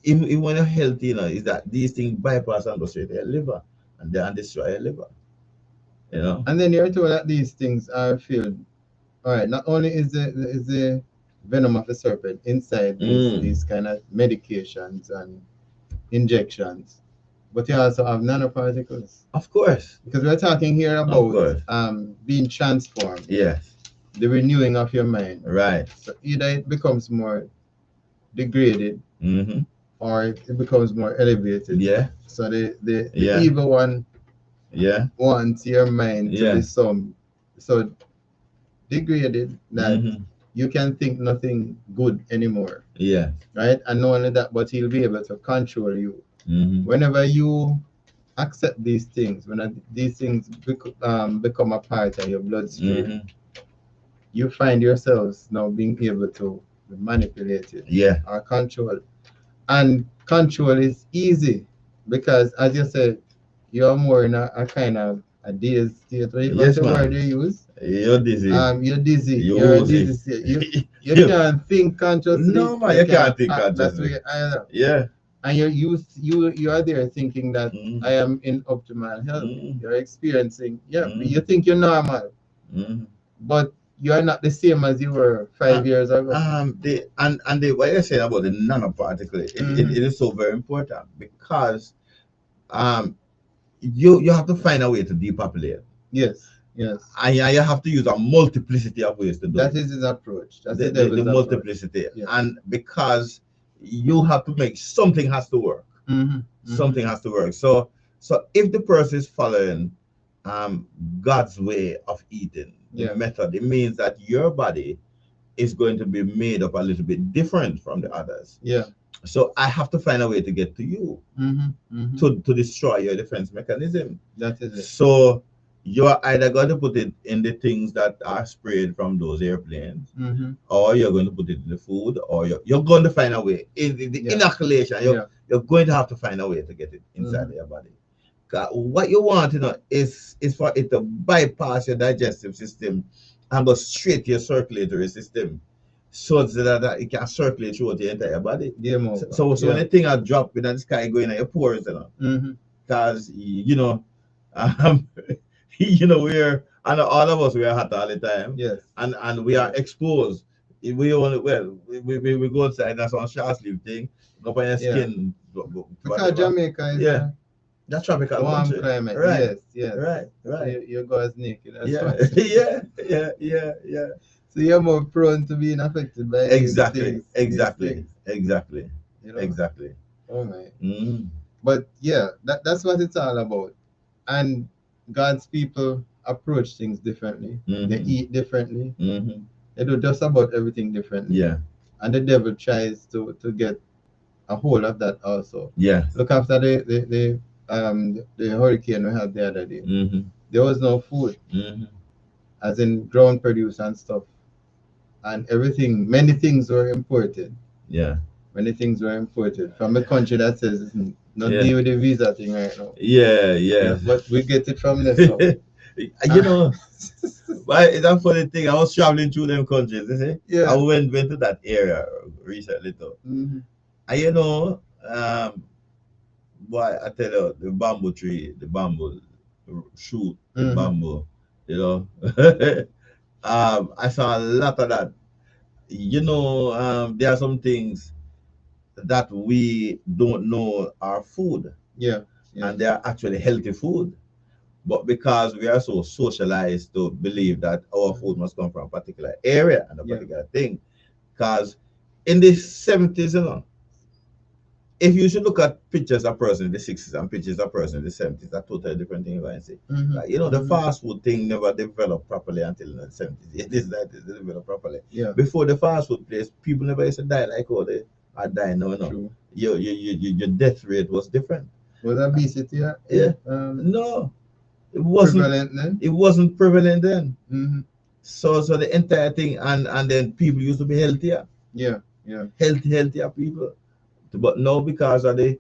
Even when you're healthy, is that these things bypass and go straight to your liver and then destroy your liver. You know? And then you're told that these things are filled. All right. Not only is the venom of the serpent inside these kind of medications and injections, but you also have nanoparticles. Of course. Because we're talking here Of about course. being transformed, Yes. the renewing of your mind. Right. So either it becomes more degraded Mm-hmm. or it becomes more elevated. Yeah. So the Yeah. evil one Yeah. wants your mind to Yeah. be so degraded that Mm-hmm. you can think nothing good anymore. Yeah. Right? And not only that, but he'll be able to control you. Mm-hmm. Whenever you accept these things, when these things become a part of your bloodstream, Mm-hmm. you find yourselves now being able to be manipulated Yeah. or controlled. And control is easy because, as you said, you're more in a kind of a dazed state. What's Yes, the word man. you use? You're dizzy. You're dizzy. You're You're a woozy. dizzy state. You can't think consciously. No, man, you can't think act that consciously. way either. Yeah. And you are there thinking that Mm-hmm. I am in optimal health. Mm-hmm. You're experiencing, Mm-hmm. you think you're normal, Mm-hmm. but you are not the same as you were 5 years ago. What you're saying about the nanoparticle, it is so very important because you have to find a way to depopulate. Yes, yes. And you have to use a multiplicity of ways to do That it. is his approach. That's The devil's approach. multiplicity. Yeah. And because you have to make something has to work. Mm-hmm. Something has to work. So if the person is following God's way of eating, the method, it means that your body is going to be made up a little bit different from the others. Yeah. So I have to find a way to get to you to destroy your defense mechanism. That is it. So you're either going to put it in the things that are sprayed from those airplanes, or you're going to put it in the food, or you're going to find a way in the inoculation. You're going to have to find a way to get it inside your body. What you want, is for it to bypass your digestive system and go straight to your circulatory system, so that it can circulate throughout the entire body. So when the thing are drop in the sky going in your pores, because we're, and all of us, we are hot all the time. Yes. And we are exposed. We only we go outside, that's one short sleeve thing, go up on your skin. Because Jamaica is that's tropical warm country. climate. Right. Yes. Right. So you go as naked. Yeah. So you're more prone to being affected by Exactly. these things. Exactly. Oh my. But that's what it's all about. And God's people approach things differently. They eat differently. They do just about everything differently. Yeah. And the devil tries to get a hold of that also. Yeah. Look, after the hurricane we had the other day, there was no food, as in ground produce and stuff, and everything. Many things were imported. Yeah. Many things were imported from a country that says it's not deal with the visa thing right now. Yeah. But we get it from there. So. But it's a funny thing. I was traveling through them countries, you see. Yeah. I went to that area recently too. And boy, I tell you, the bamboo tree, the bamboo shoot, the bamboo, I saw a lot of that. There are some things that we don't know are food. Yeah. And they are actually healthy food. But because we are so socialized to believe that our food must come from a particular area and a particular thing. Because in the 70s, if you should look at pictures of a person in the 60s and pictures of a person in the 70s, that's totally different thing you're going to see. The fast food thing never developed properly until the 70s. It is that it developed properly. Yeah. Before the fast food place, people never used to die like how they are dying now. True. Your death rate was different. Was obesity? No. It wasn't prevalent then. It wasn't prevalent then. So the entire thing, and then people used to be healthier. Yeah. Healthier people. But now, because of they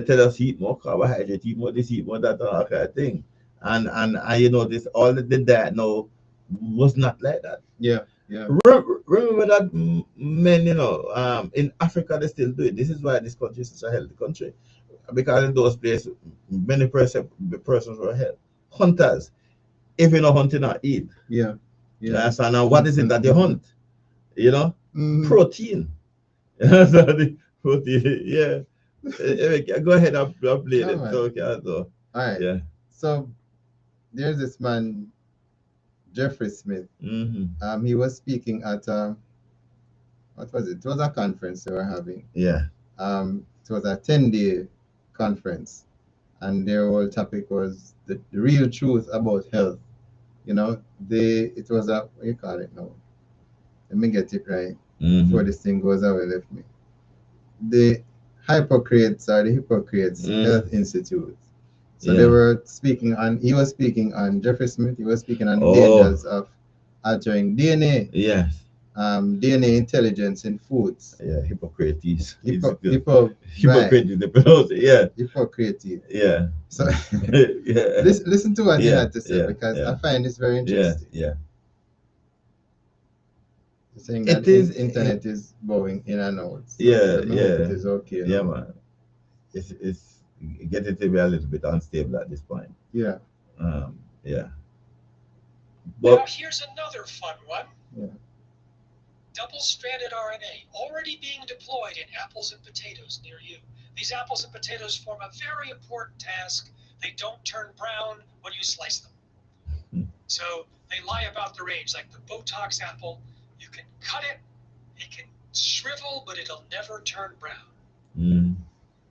tell us eat more carbohydrate, eat more this, eat more that, and all kind of thing. and you know this all the diet now was not like that. Yeah. Yeah. Remember that men, you know, in Africa they still do it. This is why this country is such a healthy country, because in those places many persons were hunters. If you know hunting or eat, Yeah. Yeah. so now what is it that they hunt? You know, Mhm. protein. So the protein, yeah. Go ahead and play Yeah, it. man. So, okay, so, All right. yeah. So there's this man, Jeffrey Smith. Mm-hmm. He was speaking at what was it? It was a conference they were having. Yeah. It was a 10-day conference, and their whole topic was the real truth about health. You know, it was a, what you call it now? Let me get it right before Mm-hmm. this thing goes away left me. The Hippocrates or the Hippocrates Health Mm-hmm. Institute. So they Yeah. were speaking on. He was speaking on Jeffrey Smith. He was speaking on the Oh, dangers of altering DNA, yes. DNA intelligence in foods. Yeah. Hippocrates. It's Hippo, good. hippo, right? Hippocrates, the pronounce it. Yeah. Hippocrates. Yeah. So Yeah. listen to what he Yeah. had to say Yeah. because Yeah. I find this very Yeah. interesting. Yeah. He's saying that It is. internet is bowing in and out. So Yeah. let me hope it Yeah. is okay Yeah, now. man. It's getting to be a little bit unstable at this point. Yeah. Yeah. Now But here's another fun one. Yeah. Double-stranded RNA already being deployed in apples and potatoes near you. These apples and potatoes form a very important task. They don't turn brown when you slice them. So they lie about their age, like the Botox apple. You can cut it, it can shrivel, but it'll never turn brown. mm,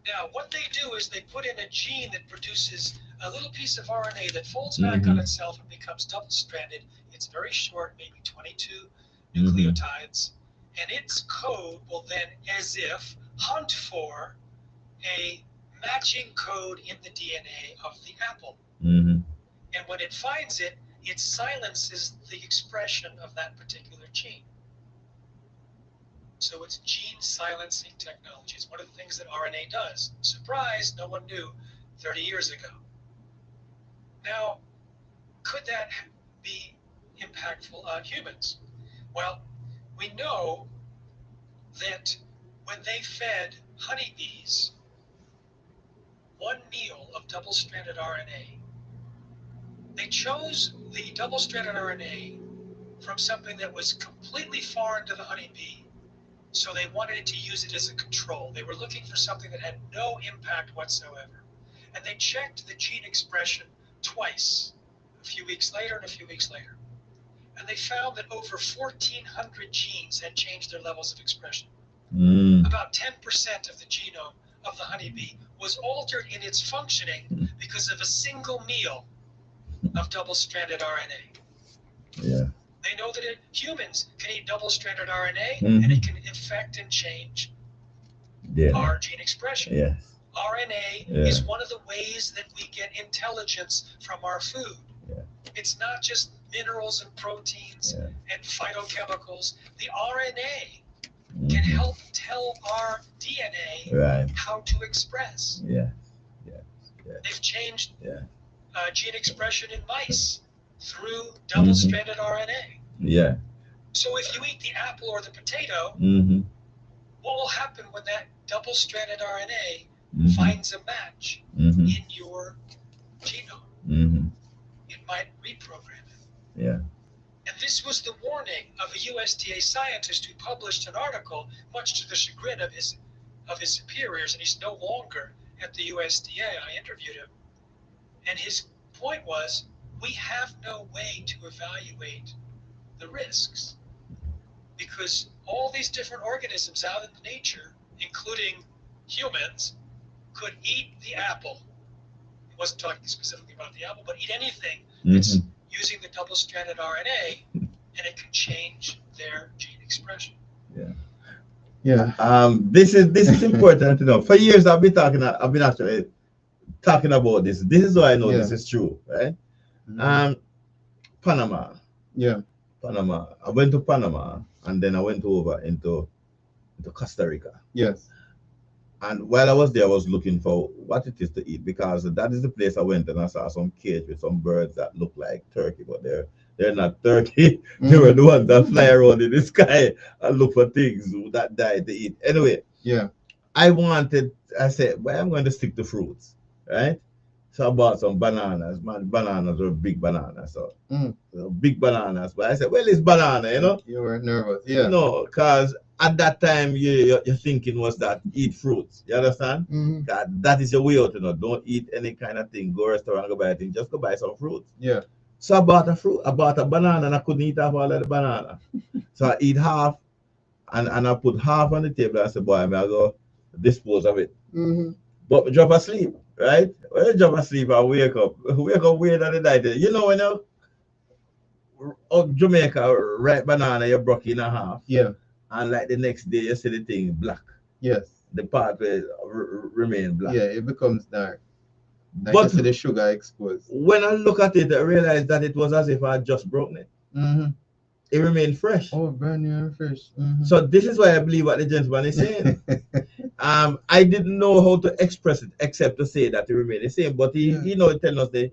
Now, what they do is they put in a gene that produces a little piece of RNA that folds back on itself and becomes double-stranded. It's very short, maybe 22 nucleotides, and its code will then, as if, hunt for a matching code in the DNA of the apple. mm-hmm. And when it finds it, it silences the expression of that particular gene. So it's gene silencing technology. It's one of the things that RNA does. Surprise, no one knew 30 years ago. Now, could that be impactful on humans? Well, we know that when they fed honeybees one meal of double-stranded RNA, they chose the double-stranded RNA from something that was completely foreign to the honeybee. So they wanted to use it as a control. They were looking for something that had no impact whatsoever. And they checked the gene expression twice, a few weeks later and a few weeks later. And they found that over 1,400 genes had changed their levels of expression. About 10% of the genome of the honeybee was altered in its functioning because of a single meal of double-stranded RNA. Yeah. They know that humans can eat double-stranded RNA and it can affect and change our gene expression. Yes. RNA is one of the ways that we get intelligence from our food. Yeah. It's not just minerals and proteins and phytochemicals. The RNA can help tell our DNA how to express. Yeah. They've changed Yeah. Gene expression in mice through double-stranded RNA. Yeah. So if you eat the apple or the potato, what will happen when that double-stranded RNA finds a match in your genome? It might reprogram it. Yeah. And this was the warning of a USDA scientist who published an article, much to the chagrin of his superiors, and he's no longer at the USDA. I interviewed him. And his point was, we have no way to evaluate the risks because all these different organisms out in nature, including humans, could eat the apple. He wasn't talking specifically about the apple, but eat anything that's using the double-stranded RNA, and it can change their gene expression. Yeah. Yeah. This is important to know. For years I've been actually talking about this. This is why I know this is true, right? Panama. Yeah. Panama. I went to Panama and then I went over into Costa Rica. Yes. And while I was there, I was looking for what it is to eat because that is the place I went and I saw some cage with some birds that look like turkey, but they're not turkey. They were the ones that fly around in the sky and look for things that die to eat. Anyway, Yeah. I said, well, I'm going to stick to fruits, right? So I bought some bananas. Man, bananas were big bananas. So big bananas. But I said, well, it's banana, you know? You were nervous. Yeah. No, because at that time, your thinking was that eat fruits. You understand? That is your way out, you know. Don't eat any kind of thing. Go restaurant, go buy a thing. Just go buy some fruits. Yeah. So I bought a fruit. I bought a banana and I couldn't eat half all of the banana. So I eat half and I put half on the table. I said, boy, I go dispose of it. But drop asleep, right? When you drop asleep, I wake up. Wake up weird at the night. You know when you up Jamaica, ripe banana, you broke in a half. Yeah. And like the next day, you see the thing black. Yes. The part where remain black. Yeah, it becomes dark. Like But you see the sugar exposed. when I look at it, I realized that it was as if I had just broken it. It remained fresh. Oh, brand new and fresh. So this is why I believe what the gentleman is saying. I didn't know how to express it except to say that it remained the same. But he know telling us the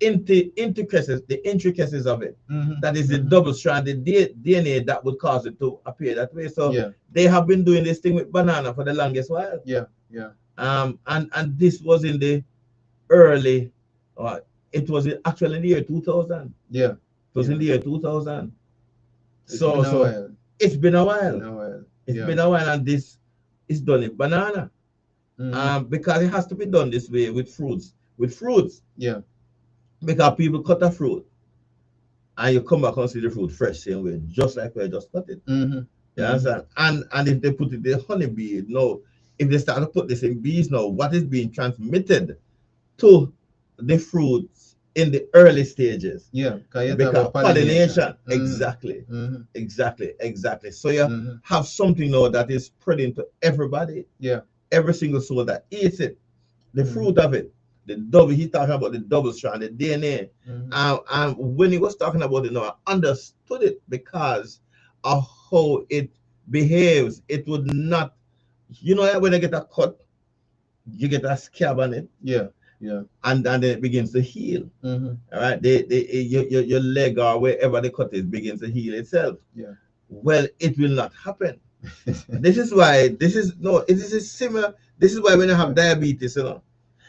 intricacies of it. That is the double-stranded DNA that would cause it to appear that way. So they have been doing this thing with banana for the longest while. Yeah, yeah. And this was in the early, it was actually in the year 2000. Yeah. It was in the year 2000. It's been a while. It's been a while. It's been a while, and this is done in banana. Because it has to be done this way with fruits. Yeah. Because people cut a fruit and you come back and see the fruit fresh same way, just like we just cut it. You understand? And if they put it in the honeybee, no, if they start to put this in bees now, what is being transmitted to the fruits in the early stages? Yeah, because pollination. Exactly. Exactly. So you have something now that is spreading to everybody. Yeah. Every single soul that eats it, the fruit of it. He's talking about the double strand, the DNA. And when he was talking about it, I understood it because of how it behaves. It would not, when you get a cut, you get a scab on it. Yeah. And then it begins to heal. All right. Your leg or wherever the cut is begins to heal itself. Yeah. Well, it will not happen. This is why it is similar. This is why when you have diabetes,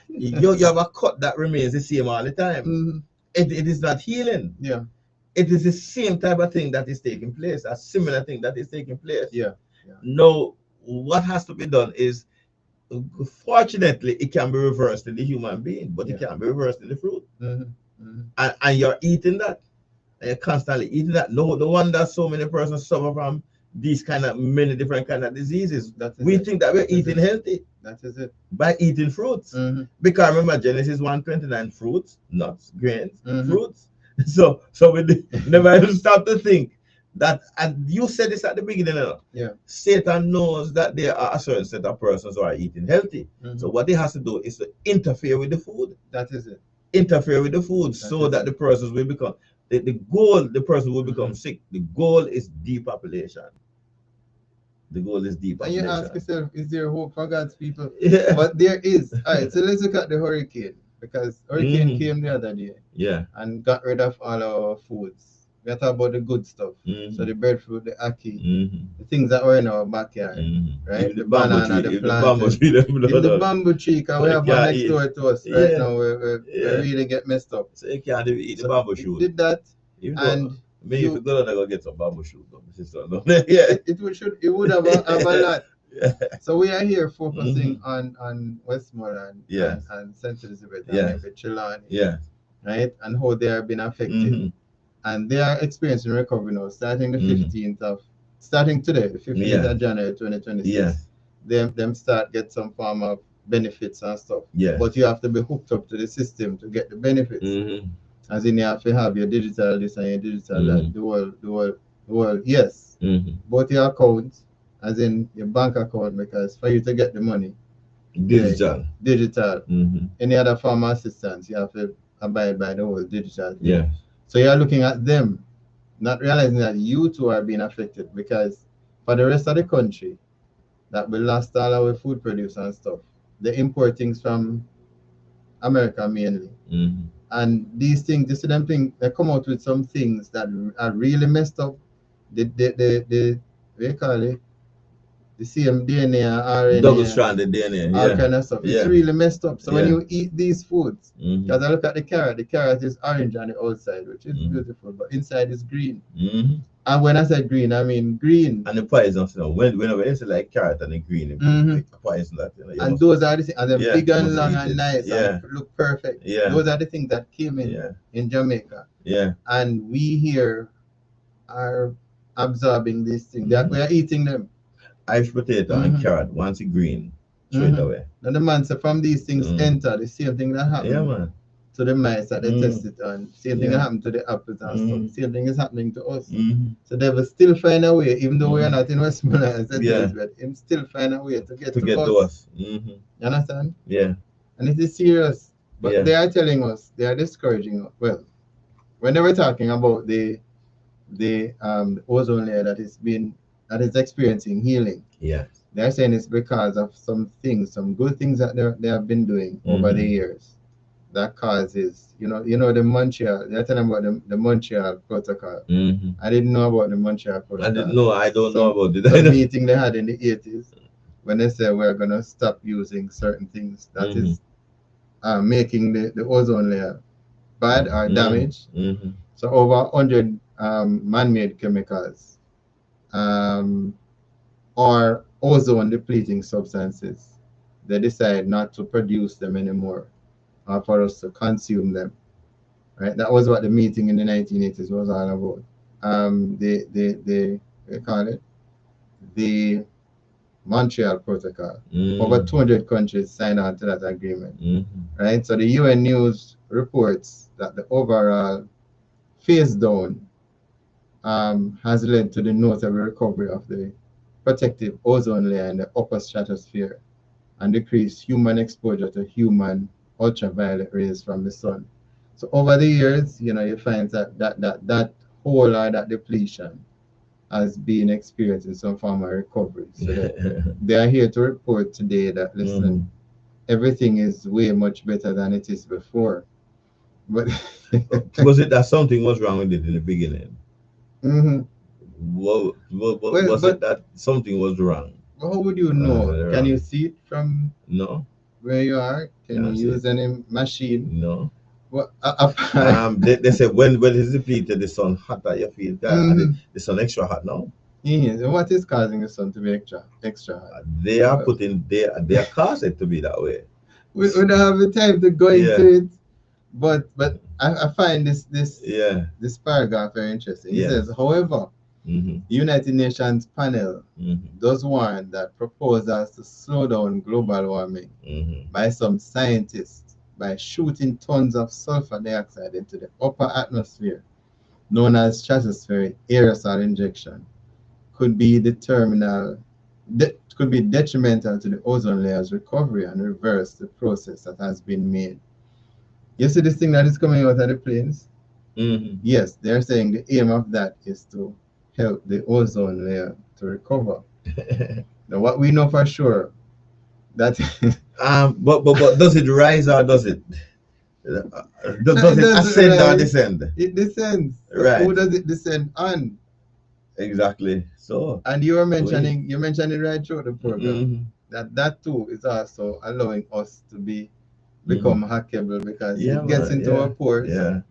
you have a cut that remains the same all the time. It is not healing. Yeah. It is the same type of thing that is taking place, a similar thing that is taking place. Yeah. Now, what has to be done is, fortunately, it can be reversed in the human being, but it can't be reversed in the fruit. And you're eating that. And you're constantly eating that. No wonder so many persons suffer from these many different kind of diseases. We think that we're eating healthy. That is it. By eating fruits. Because remember, Genesis 1:29, fruits, nuts, grains, fruits. So we never even stop to think that, and you said this at the beginning, Satan knows that there are a certain set of persons who are eating healthy. So what he has to do is to interfere with the food. That is it. Interfere with the food so that the persons will become, the person will become sick. The goal is depopulation. The goal is depopulation. And you ask yourself, is there hope for God's people? Yeah. But there is. All right, so let's look at the hurricane, because hurricane came the other day. Yeah. And got rid of all our foods. We are talking about the good stuff. So the breadfruit, the ackee, the things that were in our backyard, right? Even the banana, the plant, even the bamboo tree, because we have one next door to us right now. We really get messed up. So you can't even eat the bamboo shoot. Did that, and maybe if you go down, go get some bamboo shoot. It would have a lot. So we are here focusing on Westmoreland and St. Elizabeth and Trelawney, right, and how they are being affected. And they are experiencing recovery now, starting the 15th of, starting today, the 15th of January 2026. Them start get some form of benefits and stuff. But you have to be hooked up to the system to get the benefits. As in, you have to have your digital this and your digital that, the world, yes. Both your accounts, as in your bank account, because for you to get the money, digital. Any other form of assistance, you have to abide by the whole digital thing. So you're looking at them, not realizing that you too are being affected, because for the rest of the country, that we lost all our food produce and stuff. They import things from America mainly. And these things, this them thing, they come out with some things that are really messed up. The what you call it? The same DNA, RNA, double-stranded DNA, all kind of stuff. It's really messed up. So when Yeah. you eat these foods, because I look at the carrot is orange on the outside, which is beautiful, but inside is green. And when I said green, I mean green. And the poison, you know, whenever they say like carrot and the green, like poison that, you know, and those are the things, and they're Yeah, big you and must long eat and it. nice Yeah. and look perfect. Yeah. Those are the things that came in Jamaica. Yeah. And we here are absorbing these things. We are eating them. Irish potato and carrot, once it's green, throw it away. Now the man said from these things enter the same thing that happened Yeah, man. to the mice that they tested on. Same thing that happened to the apples and stuff. Same thing is happening to us. So they will still find a way, even though we are not in Westmoreland, but him still find a way to get to us. You understand? Yeah. And it is serious. But they are telling us, they are discouraging us. Well, when they were talking about the ozone layer that is experiencing healing. Yeah. They're saying it's because of some things, some good things that they have been doing over the years that causes, you know, the Montreal. They're telling about the Montreal Protocol. I didn't know about the Montreal Protocol. I don't know about it. The meeting they had in the 80s when they said we're going to stop using certain things that is making the ozone layer bad or damaged. So over 100 man-made chemicals or ozone depleting substances, they decide not to produce them anymore or for us to consume them. Right? That was what the meeting in the 1980s was all about. They call it the Montreal Protocol. Over 200 countries signed on to that agreement. Right? So the UN News reports that the overall phase down has led to the notable recovery of the protective ozone layer in the upper stratosphere and decreased human exposure to human ultraviolet rays from the sun. So over the years, you find that hole or that depletion has been experiencing some form of recovery. So they are here to report today that, listen, everything is way much better than it is before. But was it that something was wrong with it in the beginning? Was it that something was wrong? How would you know? Can you see it from where you are? Can you use any machine? No. Well, they say when it is depleted, the sun hot at your feet. The sun extra hot now. Yes. What is causing the sun to be extra hot? They are causing it to be that way. We don't have the time to go into it, but I find this paragraph very interesting. It says, however, the United Nations panel does warn that proposals to slow down global warming by some scientists by shooting tons of sulfur dioxide into the upper atmosphere, known as stratospheric aerosol injection, could be detrimental to the ozone layer's recovery and reverse the process that has been made. You see this thing that is coming out of the planes? Yes, they're saying the aim of that is to help the ozone layer to recover. Now, what we know for sure that but does it rise or does it ascend or descend? It descends. Right. Who does it descend on? Exactly. So. And you mentioned it right through the program that too is also allowing us to become hackable because it gets into our pores. Yeah.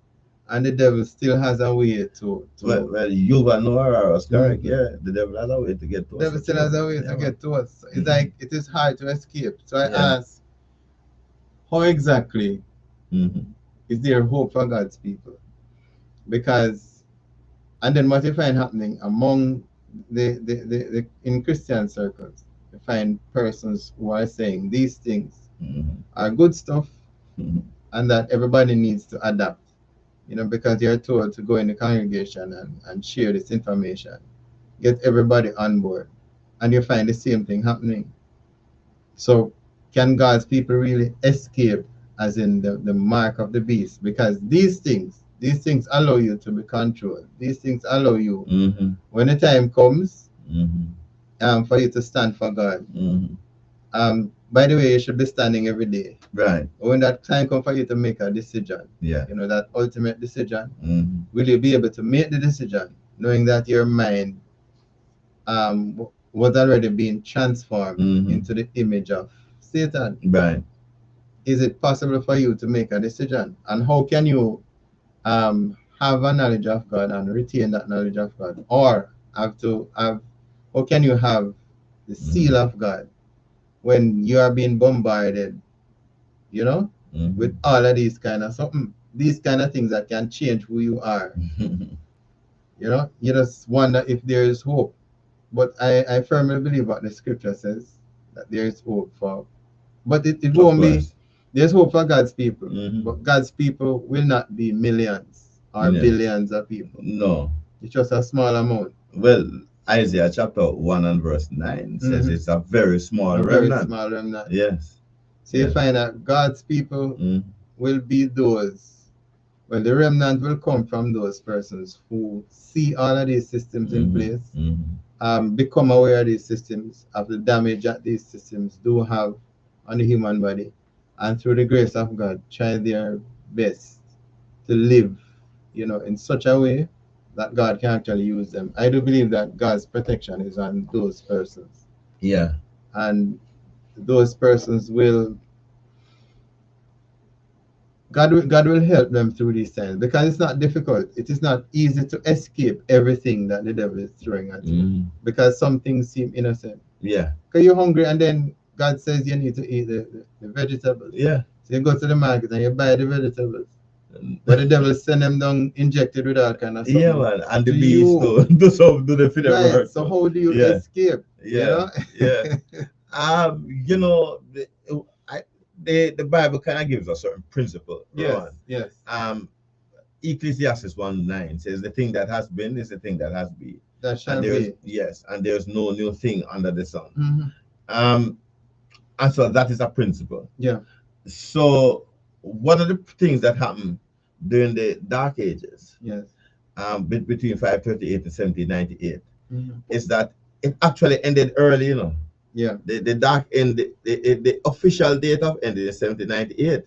And the devil still has a way to well you know was correct. The devil has a way to get to us. The devil still has a way to get to us. So it's like it is hard to escape. So I ask, how exactly is there hope for God's people? Because, and then what you find happening among the in Christian circles, you find persons who are saying these things are good stuff and that everybody needs to adapt. Because you're told to go in the congregation and share this information, get everybody on board, and you find the same thing happening. So can God's people really escape as in the mark of the beast? Because these things allow you to be controlled. These things allow you, when the time comes, for you to stand for God. Mm-hmm. By the way, you should be standing every day. Right. When that time comes for you to make a decision, Yeah. you know, that ultimate decision, Mm-hmm. will you be able to make the decision knowing that your mind was already being transformed Mm-hmm. into the image of Satan? Right. Is it possible for you to make a decision? And how can you have a knowledge of God and retain that knowledge of God? Or have to have, how can you have the seal of God when you are being bombarded, you know, with all of these kind of something, these kind of things that can change who you are? You know, you just wonder if there is hope. But I firmly believe what the scripture says, that there is hope for. But it Of won't be, course. there's hope for God's people. Mhm. But God's people will not be millions or Yeah. billions of people. No. It's just a small amount. Well, Isaiah chapter 1 and verse 9 says it's a very small A very remnant. small remnant. Yes. So you Yes. find that God's people will be those, well, the remnant will come from those persons who see all of these systems in place, become aware of these systems, of the damage that these systems do have on the human body, and through the grace of God, try their best to live, you know, in such a way that God can actually use them. I do believe that God's protection is on those persons. Yeah. And those persons will, God will help them through these times, because it's not difficult. It is not easy to escape everything that the devil is throwing at you, because some things seem innocent. Yeah. Because you're hungry, and then God says you need to eat the vegetables. Yeah. So you go to the market and you buy the vegetables. But the devil send them down injected with all kind of stuff. Yeah, man. And the to bees you. too. Do some do the fit Right. work. So how do you Yeah. escape? Yeah. You know? Yeah. You know, the Bible kind of gives a certain principle. Yes. Rohan. Yes. Ecclesiastes 1:9 says the thing that has been is the thing that has been. That shall And there's be. yes, and there's no new thing under the sun. Mm-hmm. And so that is a principle. Yeah. So one of the things that happened during the Dark Ages, Yes. between 538 and 1798, Mm-hmm. is that it actually ended early, you know. Yeah. The dark end, the official date of ended in 1798,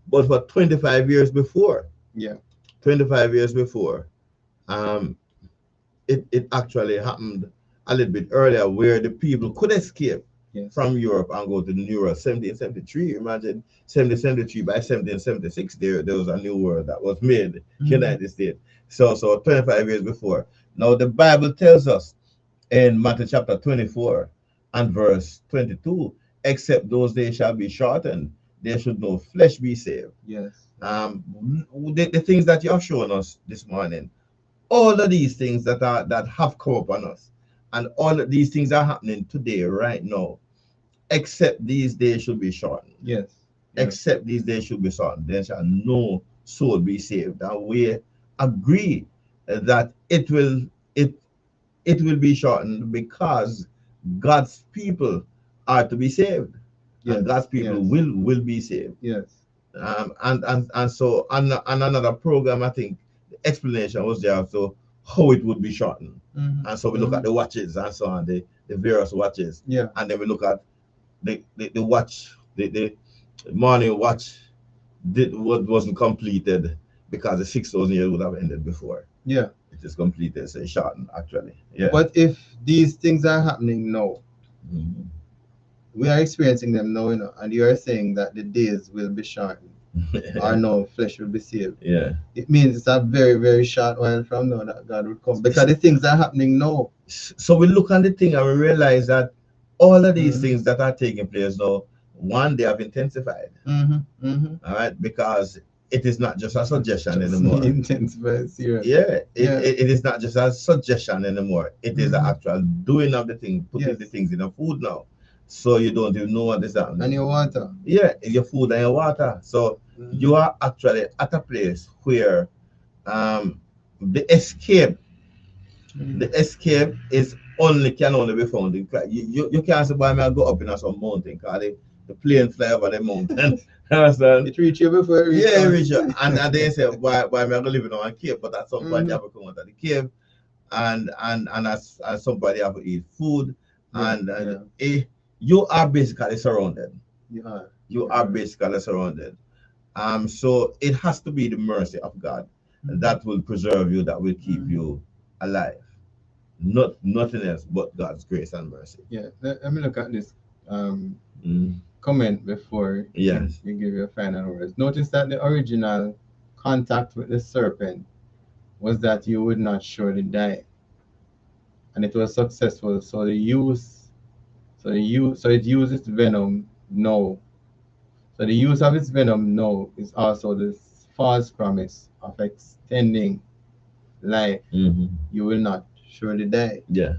but for 25 years before. Yeah. 25 years before, it actually happened a little bit earlier, where the people could escape from Europe and go to New York. 1773, imagine 1773, by 1776 there was a new world that was made, United States. So 25 years before. Now the Bible tells us in Matthew chapter 24 and verse 22, except those days shall be shortened, there should no flesh be saved. Yes. The things that you have shown us this morning, all of these things that have come upon us, and all of these things are happening today, right now, except these days should be shortened. Yes. Except these days should be shortened, there shall no soul be saved. And we agree that it will be shortened because God's people are to be saved. Yes. And God's people will be saved. Yes. And so on another program, I think the explanation was there, so how it would be shortened. And so we look at the watches and so on, the various watches. Yeah. And then we look at the watch, the morning watch wasn't completed because the 6,000 years would have ended before. Yeah. It is completed, so it's shortened actually. Yeah. But if these things are happening now, we are experiencing them now, you know, and you are saying that the days will be shortened, or no flesh will be saved. Yeah. It means it's a very, very short while from now that God will come, because the things are happening now. So we look at the thing and we realize that all of these things that are taking place now, one, they have intensified. All right, because it is not just a suggestion anymore. Intensified, serious. Yeah, it is not just a suggestion anymore. It is the actual doing of the thing, putting the things in the food now. So you don't even know what is happening. And your water. Yeah, your food and your water. So you are actually at a place where the escape is can only be found in Christ. You can't say, boy, I go up in some mountain, because the plane fly over the mountain. Understand? It reach you before it reach. Yeah, it reach you. And they say, why am I going to live in a cave? But at some point, you have to come out of the cave. and as somebody have to eat food, Yeah, and yeah. you are basically surrounded. Yeah. You are basically surrounded. So it has to be the mercy of God that will preserve you, that will keep you alive. Nothing else but God's grace and mercy. Yeah. Let me look at this um, Mm. comment before Yes. you give your final words. Notice that the original contact with the serpent was that you would not surely die, and it was successful. So it uses venom now. So the use of its venom now is also the false promise of extending life. Hmm. You will not surely die. Yeah.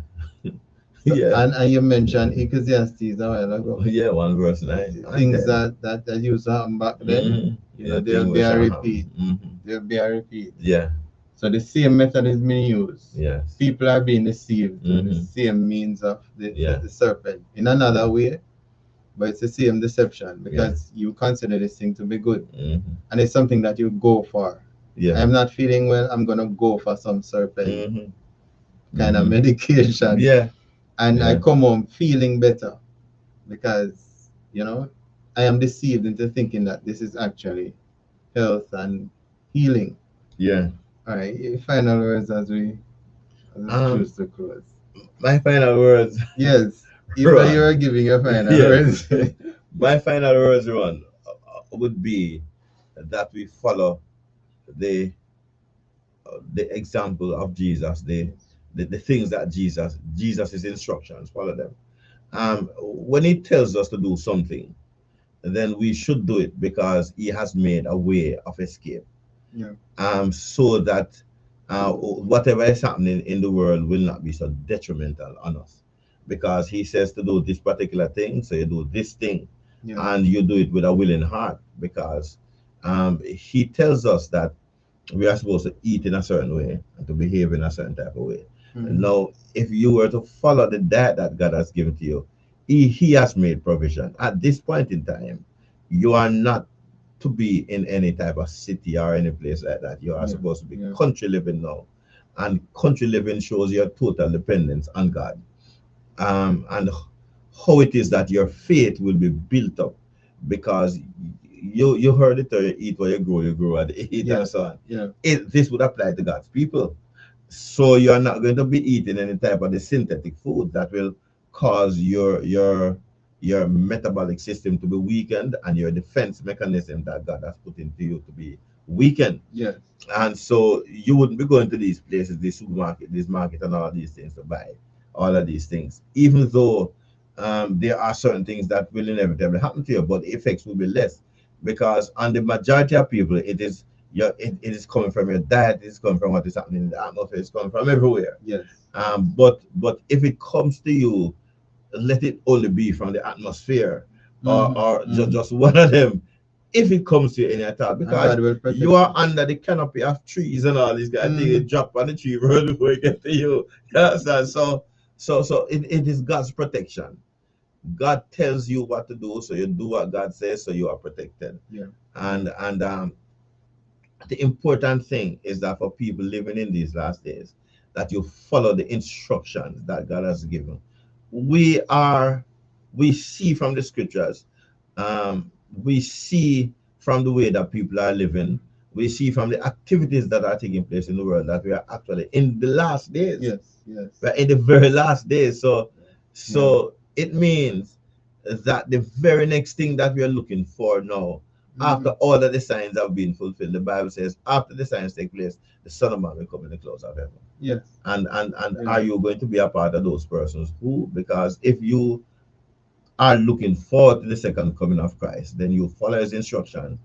So, Yeah. and you mentioned Ecclesiastes a while ago. Yeah. 1 verse 9 and Things 10. that used to happen back then, Hmm. you know, The there'll thing be was a shall repeat. happen. There'll be a repeat. Yeah. So the same method is being used. Yes. People are being deceived through the Hmm. same means of Yeah. the serpent in another way, but it's the same deception Yeah. because you consider this thing to be good, Hmm. and it's something that you go for. I Yeah. am not feeling well, I'm gonna go for some serpent Hmm. kind of Hmm. medication, Yeah. and I Yeah. come home feeling better because I am deceived into thinking that this is actually health and healing. Yeah. All right, your final words as we Um, choose to close. my final words, Yes, even though you Ron. are giving your final Yes. words. My final words, Ron, would be that we follow the the example of Jesus, the things that Jesus' instructions, follow them. When he tells us to do something, then we should do it because he has made a way of escape. Yeah. So that whatever is happening in the world will not be so detrimental on us. Because he says to do this particular thing, so you do this thing, Yeah. and you do it with a willing heart. Because he tells us that we are supposed to eat in a certain way and to behave in a certain type of way. Mhm. Now, if you were to follow the diet that God has given to you, he has made provision. At this point in time, you are not to be in any type of city or any place like that. You are Yeah. supposed to be Yeah. country living now. And country living shows your total dependence on God. And how it is that your faith will be built up because you heard it, eat what you grow and eat and Yes. so on. Yeah. This would apply to God's people. So you are not going to be eating any type of the synthetic food that will cause your metabolic system to be weakened and your defense mechanism that God has put into you to be weakened. Yes. And so you wouldn't be going to these places, this supermarket, this market, and all these things to buy all of these things, even though there are certain things that will inevitably happen to you, but the effects will be less because on the majority of people, it is coming from your diet, it's coming from what is happening in the atmosphere, it's coming from everywhere. Yes. But if it comes to you, let it only be from the atmosphere or just one of them. If it comes to you any at all, And because God will protect you are under the canopy of trees and all these guys, I think it drop on the tree right before it get to you. You understand? So it is God's protection. God tells you what to do, so you do what God says, so you are protected. Yeah. And the important thing is that for people living in these last days, that you follow the instructions that God has given. We are, we see from the scriptures, we see from the way that people are living, we see from the activities that are taking place in the world that we are actually in the last days. Yes. Yes. We're in the very last days. So Yeah. it means that the very next thing that we are looking for now, after Mhm. all of the signs have been fulfilled, the Bible says, after the signs take place, the Son of Man will come in the clouds of heaven. Yes. And are Brilliant. you going to be a part of those persons who? Because if you are looking forward to the second coming of Christ, then you follow his instructions,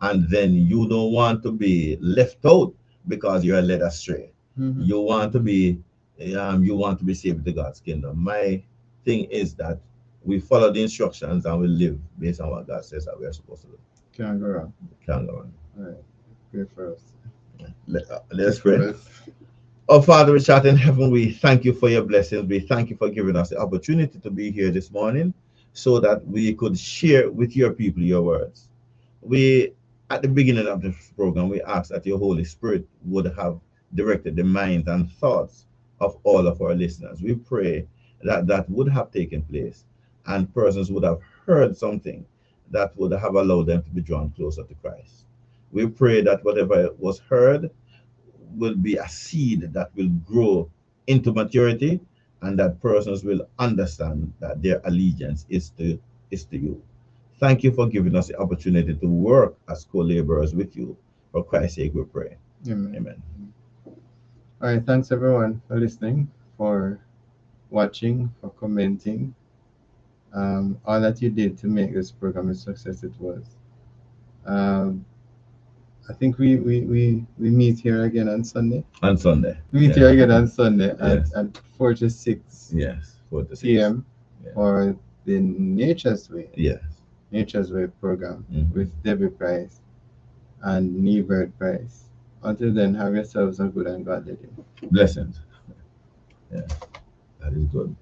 and then you don't want to be left out because you're led astray. Mhm. You want to be you want to be saved to God's kingdom. My thing is that we follow the instructions and we live based on what God says that we are supposed to do. Can't go wrong. Can't go on. All right. Pray for us. Let's Pray pray. for us. Oh, Father, which art in heaven, we thank you for your blessings. We thank you for giving us the opportunity to be here this morning so that we could share with your people your words. We, at the beginning of this program, we ask that your Holy Spirit would have directed the minds and thoughts of all of our listeners. We pray that that would have taken place and persons would have heard something that would have allowed them to be drawn closer to Christ. We pray that whatever was heard will be a seed that will grow into maturity and that persons will understand that their allegiance is to you. Thank you for giving us the opportunity to work as co-laborers with you. For Christ's sake we pray. Amen. Amen. All right, thanks everyone for listening, for watching, for commenting, all that you did to make this program a success it was. I think we meet here again on Sunday. On Sunday. We meet here again on Sunday Yes. at 4 to 6 Yes. 4 to 6 p.m. Yeah. for the Nature's Way Yes. program Mhm. with Debbie Price and Nebert Price. Until then, have yourselves a good and godly day. Blessings. Yeah. That is good.